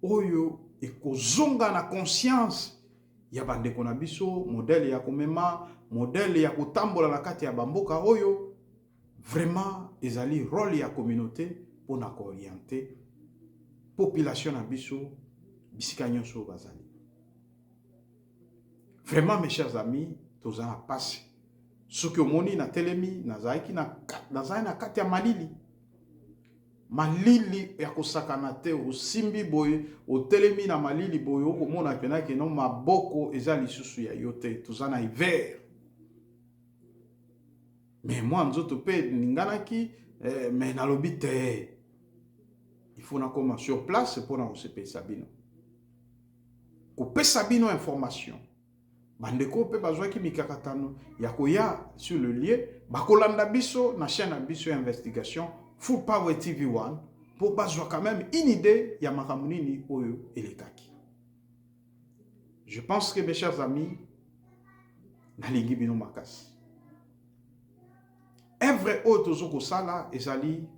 oyo e kozonga na conscience ya bandeko na biso, modèle ya komema, modèle ya kotambola na kati ya bamboka oyo, vraiment ezali rôle ya communauté pour na orienter population na biso bisika nyonso bazali. Vraiment mes chers amis, toza na passe. Soki omoni na telemi nazaki na kati ya malili. Malili ya kosakana te osimbi boye otelemi na malili boye okomona pena ke no maboko eza lisusu ya yote toza na hiver. Mais moi nzoto pe ninganaki mais nalobi te. Il faut na koma sur place pour na osepesa bino. Kopesa bino information. Bandeko pe bazwaki mikakatano ya koya sur le lieu bakolanda biso na chaîne na biso investigation Full Power TV 1 pour bazwa quand même une idée ya makamunini oyo elekaki. Je pense que mes chers amis nalingi bino makasi. Evre autre zoko sala ezali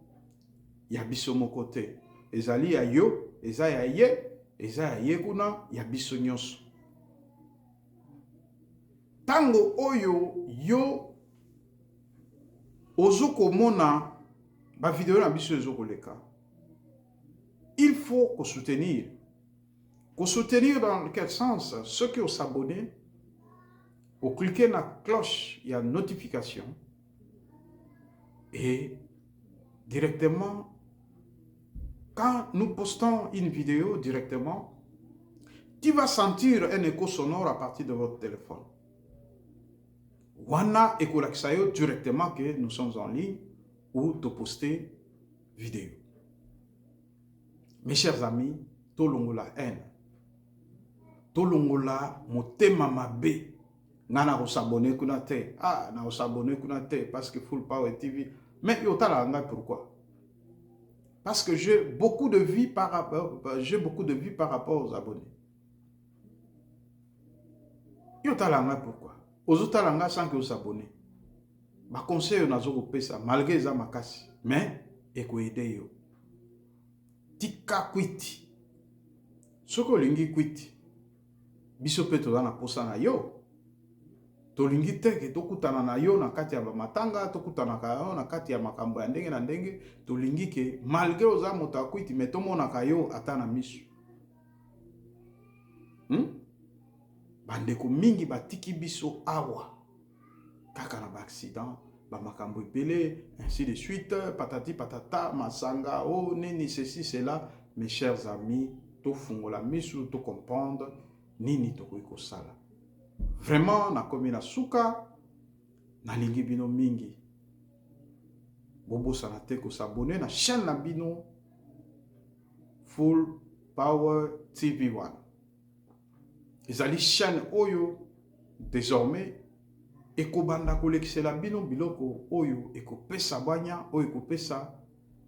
ya biso moko te. Ezali ya yo, eza ya ye kuna ya biso nyonso. Tango oyo yo ozoko mona ba vidéo na biso ezokoleka. Il faut qu'on soutenir. Qu'on soutenir dans quel sens? Ceux qui ont s'abonné, ont cliqué sur la cloche, il y a notification. Et directement, quand nous postons une vidéo directement, tu vas sentir un écho sonore à partir de votre téléphone. Wana écho directement que nous sommes en ligne ou de poster vidéo. Mes chers amis, tolongola haine, tolongola motema mabe, nana ko s'abonner kuna te, na ko s'abonner kuna te parce que Full Power TV. Mais yotala nga pourquoi? Parce que j'ai beaucoup de vie par rapport aux abonnés. Yotala nga pourquoi? Ozotala nga sans que vous abonnez. Ba conseil nazo ko pesa malgré za makasi, mais eko aider yo. Tika kwiti. Soko lingi kwiti. Biso pe tozana posa na yo. Tolingi teke tokutana na yo na kati ya matanga, tokutana ka yo na kati ya makambo ya ndenge na ndenge, tolingi ke malgré oza moto akwiti mais tomona ka yo ata na misu. Bandeko mingi batiki biso awa. Kaka na ba accident, ba makambo ebele, ainsi de suite, patati patata, masanga, oh nini ceci cela. Mes chers amis, to fungola misu to comprendre nini to ko sala. Vraiment na komi na suka na lingi bino mingi. Bobo sanate ko s'abonner na chaîne na bino Full Power TV1. Ezali chaîne oyo désormais ekobanda kolekisela bino biloko oyo ekopesa banya oyo ekopesa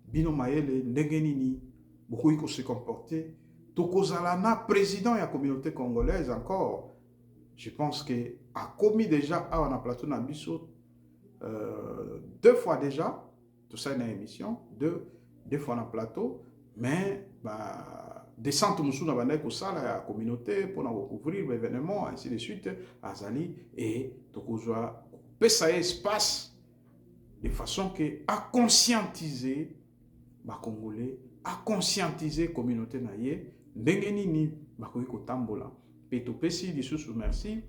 bino mayele ndenge nini bokoki ko se comporter tokozala na président ya communauté congolaise encore. Je pense que a commis déjà à un plateau na biso 2 fois déjà tout ça une émission deux fois na plateau mais bah descente musu na banda ko sala ya communauté pour na couvrir l'événement ainsi de suite azali et tokozwa pesa espace de façon que à conscientiser ba congolais, à conscientiser communauté na ye ndenge nini bakoki kotambola. Et tout pesi lisusu merci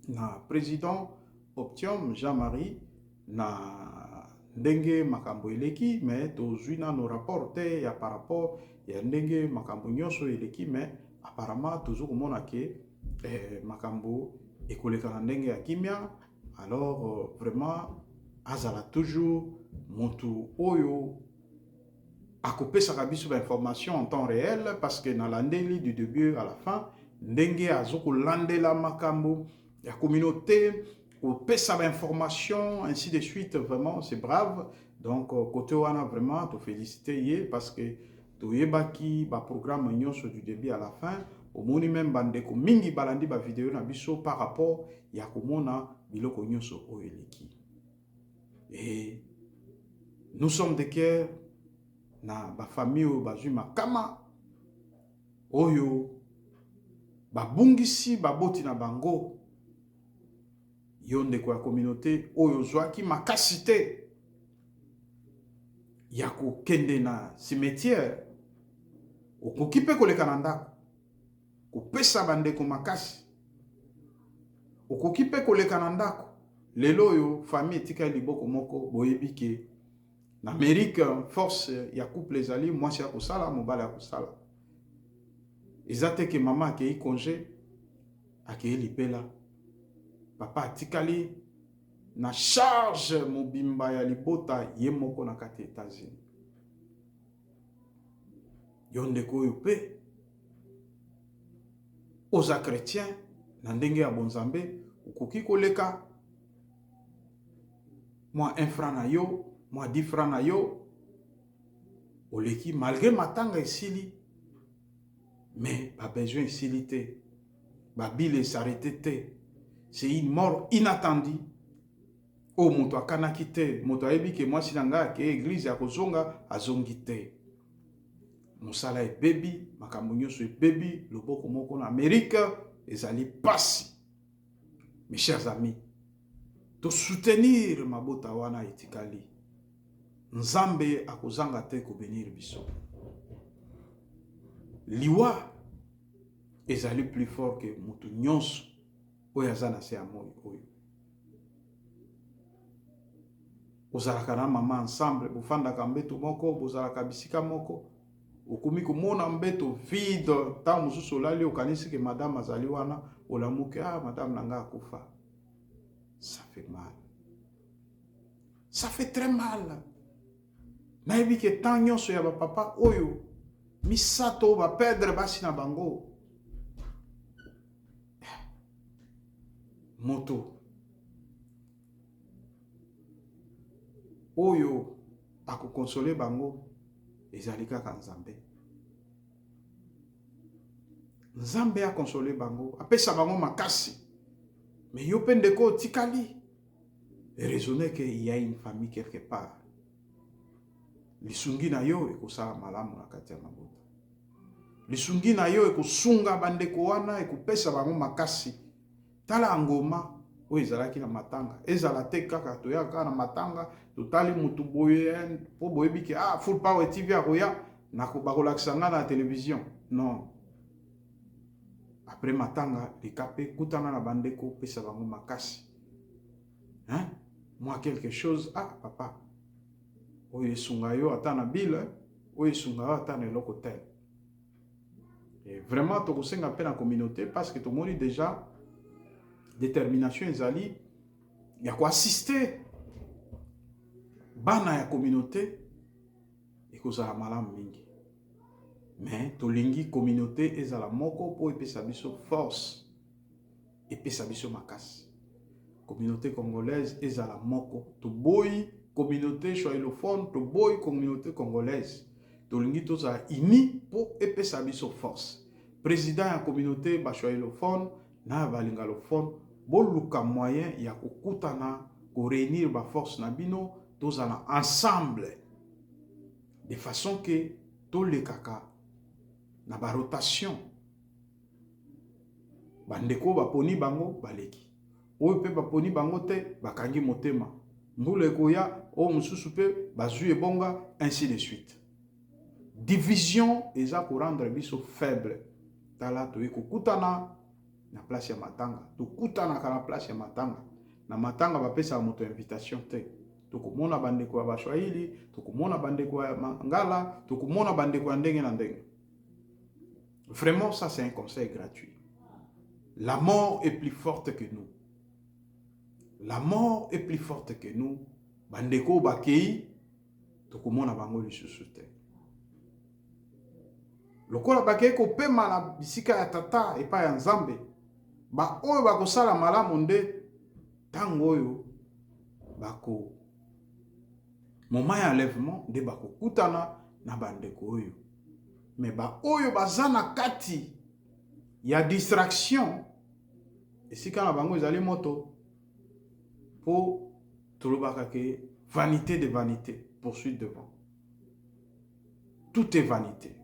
na président Optium Jean-Marie na ndenge makambo eleki mais tozwina nos rapports te ya par rapport ya ndenge makambo nyonso eleki mais apparemment toujours komona ke makambo ekoleka na ndenge ya kimia. Alors vraiment azala toujours montu oyo akopesaka biso ba information en temps réel parce que na landeli du début à la fin ndenge azoko landela makambo ya communauté opesa ba information ainsi de suite. Vraiment c'est brave. Donc côté wana vraiment to féliciter ye parce que to yebaki ba programme nyonso du début à la fin omoni même bandeko mingi balandi ba vidéo na biso par rapport ya komona biloko nyonso oyeleki. Et nous sommes de cœur na ba famille o bazui makama oyo babungisi baboti na bango yonde kwa communauté oyo zwaki makasi te ya kokende na cimetière okoki mpe koleka na ndako kopesa bandeko makasi okoki mpe koleka na ndako lelo oyo famille etikali liboko moko boyebi ke na Amérique force ya couple ezali mwasi ya kosala mobali ya kosala. Ezate ke mama akei congé akei lipela papa atikali na charge mobimba ya libota ye moko na kati États-Unis. Yondeko oyo pe oza chrétien na ndenge ya bonzambe ukoki koleka moi 1 franc na yo moi 10 francs na yo oleki malgré matanga esili mais pas besoin silité babile s'arrêter. C'est une mort inattendue. Oh moto akanaki te moto ayebi ke mwasi na nga ke église ya kozonga azongi te mosala e baby makambo nyonso e baby loboko moko na Amérique ezali pasi. Mes chers amis, to soutenir mabota wana etikali Nzambe akozanga te ko bénir biso. Liwa ezali plus fort que mutu nyonso oyo aza na se ya moi oyo. Ozalaka na mama ensemble, bofandaka mbeto moko, bozalaka bisika moko, okumi komona mbeto vide, ta mosusu olali okanisi ke madame azali wana, olamuke, madame nanga akufa. Ça fait mal. Ça fait très mal. Nayebi ke tant nyonso ya papa oyo, misato ba perdre basi na bango. Moto oyo akokonsole bango ezali kaka Nzambe. Nzambe akonsole bango, apesa bango makasi. Mais yo pe ndeko tikali. Raisonner qu'il y a une famille quelque part. Lisungi na yo ekosala malamu na kati ya mabota. Lisungi na yo ekosunga bandeko wana ekopesa bango makasi. Tala ngoma oyo ezalaki na matanga. Ezala te kaka toyaka na matanga, totali mutu boye po boyebi ke Full Power TV akoya bakolakisa nga na télévision. Non. Après matanga, likape kutana na bandeko pesa bango makasi. Hein? Moi quelque chose, papa. Oye sunga yo ata na bile, oye sunga yo ata na eloko tel. Et vraiment tokosenga pe na communauté parce que tout le monde déjà détermination ezali ya ko assister bana ya communauté ekozala malamu mingi. Mais tolingi communauté ezala moko po epesa biso force epesa biso makasi. Communauté congolaise ezala moko to boy communauté choilophone to boy communauté congolaise tolingi toza ini po epesa biso force. Président ya communauté ba choilophone na balingalophone boluka moyen ya kokutana ko réunir ba force na bino tozala ensemble de façon que to le kaka na ba rotation bandeko baponi bango baleki oyo pe baponi bango te bakangi motema mbula ekoya o mususu pe bazui ebonga ainsi de suite. Division eza ko rendre biso faible. Tala to ekokutana na place ya matanga, to kutana na place ya matanga. Na matanga bapesa moto invitation te. Tokomona bandeko ya Bashwahili, tokomona bandeko ya Mangala, tokomona bandeko ya ndenge na ndenge. Vraiment ça c'est un conseil gratuit. La mort est plus forte que nous. La mort est plus forte que nous. Bandeko bakei tokomona bango lisusu te. Lokola bakei ko pema na bisika ya tata epa ya Nzambe. Ba oyo bakosala malamu nde tango oyo bako moment ya enlèvement nde bakokutana na bandeko oyo. Mais ba oyo bazana kati ya distraction esika na bango ezali moto po tolobaka ke vanité de vanité poursuite devant. Tout est vanité.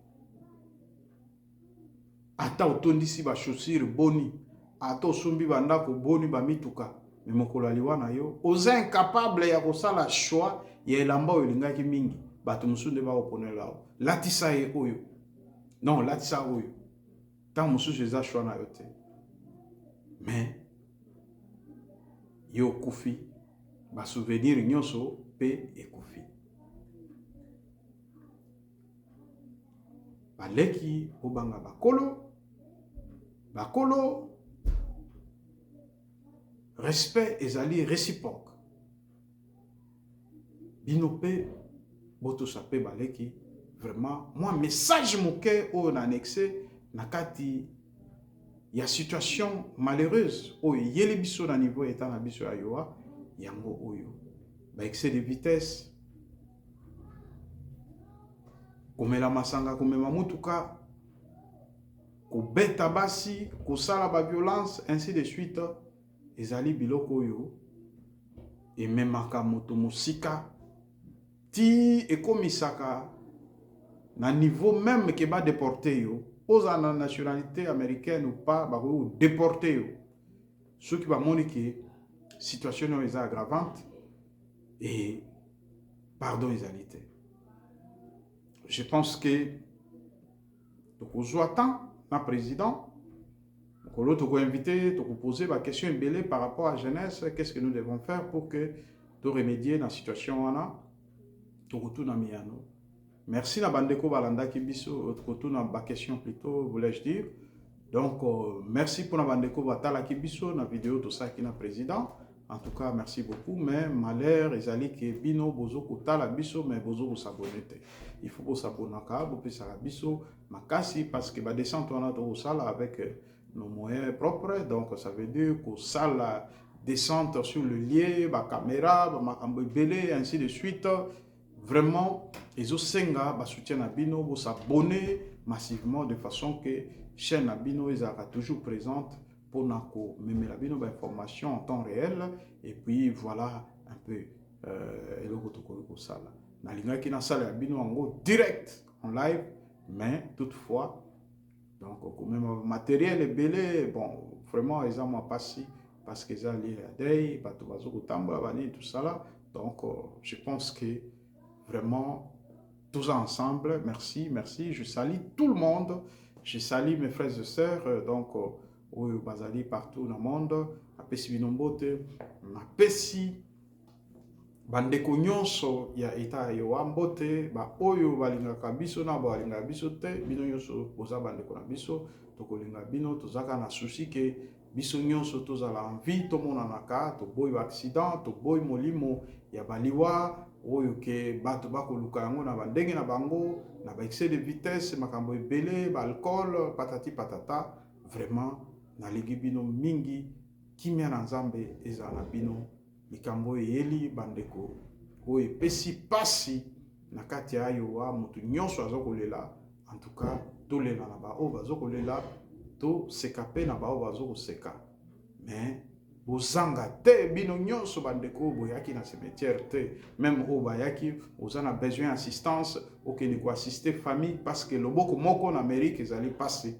Ata otondisi ba chaussure boni, ata osumbi bandako boni ba mituka, mais mokolo liwa na yo oza incapable ya kosala choix ya elamba oyo lingaki mingi, bato mususu nde ba oponela latisa ye oyo. Non, latisa oyo. Tant mususu eza choix na yo te. Mais yo kufi ba souvenir nyonso pe ekufi. Baleki obanga bakolo respect ezali réciproque. Bino pe boto sape baleki vraiment moi message moke o na annexé na kati ya situation malheureuse o yeli biso na niveau état na biso ya yoa yango oyo ba excès de vitesse komela masanga komema mutuka kobeta basi kosala ba violence ainsi de suite ezali biloko oyo ememaka moto mosika ti ekomisaka na niveau même que ba déporter yo oza na nationalité américaine ou pas ba ko déporter yo ceux qui ba moni que situation est aggravante et pardon égalité. Je pense que donc on attend le président. Donc on invité, on poser la question par rapport à la jeunesse. Qu'est-ce que nous devons faire pour que de remédier dans la situation on a. Merci na bandeko balanda kibiso. Retourne à la question plutôt voulais-je dire. Donc merci pour la bandeko batala kibiso na vidéo tout ça qui na président. En tout cas, merci beaucoup. Mais malheur, ils allaient que bino bozo kota la biso, mais bozo s'abonner. Il faut s'abonner à bozo la biso, makasi parce que ba descente on a tout ça avec nos moyens propres. Donc ça veut dire que ça la descente sur le lieu, ba caméra, ba makambo belé, ainsi de suite. Vraiment, ils ont senga ba soutien à bino, bo s'abonner massivement de façon que chaîne à bino ils sera toujours présente. Pour même la bino information en temps réel et puis voilà un peu le protocole pour ça là na linga qui na salle bino en direct en live mais toutefois donc même matériel est belé bon vraiment ils ont passé parce qu'ils ont lié à day bato bazo kutamba bani tout ça là donc je pense que vraiment tous ensemble merci je salue tout le monde, je salue mes frères et sœurs donc oyo bazali partout dans le monde apesi binombote napesi bandeko nyonso ya eta yo ambote ba oyo balingaka biso na balingaka biso te bino nyonso boza bandeko na biso tokolinga bino tozaka na souci ke biso nyonso tozala envie tomonanaka toboyi accident toboyi molimo ya baliwa oyo ke bato bakoluka yango na bandenge na bango na ba excès de vitesse makambo ebele ba alcool patati patata vraiment na ligi bino mingi kimia na nzambe ezala bino likambo eyeli bandeko oyo epesi pasi na kati ya ayo wa mutu nyonso azokolela en tout cas tolela na bao bazokolela to sekape na bao bazokoseka mais bozanga te bino nyonso bandeko boyaki na cimetière te même oyo bayaki oza na besoin assistance okende ko assister famille parce que loboko moko na Amérique ezali passé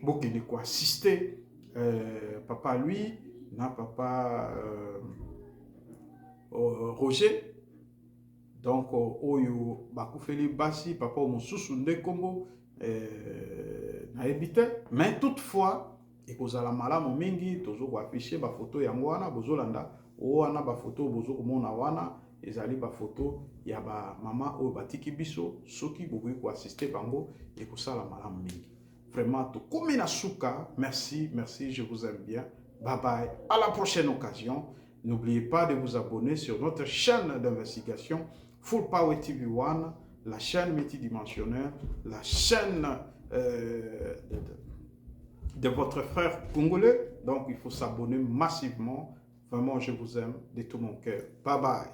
bokende ko assister papa lui, na papa Roger. Donc, oyo bakufeli basi, papa mosusu nde kombo na ebite. Mais toutefois, ekozala malamu mingi, tozo ko afficher ba photo yango wana, bozolanda, wana ba photo bozo komona wana, ezali ba photo ya ba mama oyo batiki biso, soki bokoki ko assister bango, ekozala malamu mingi. Vraiment, tout comme na souka, merci, je vous aime bien. Bye bye, à la prochaine occasion. N'oubliez pas de vous abonner sur notre chaîne d'investigation Full Power TV One, la chaîne multidimensionnelle, la chaîne de votre frère congolais. Donc, il faut s'abonner massivement. Vraiment, je vous aime de tout mon cœur. Bye bye.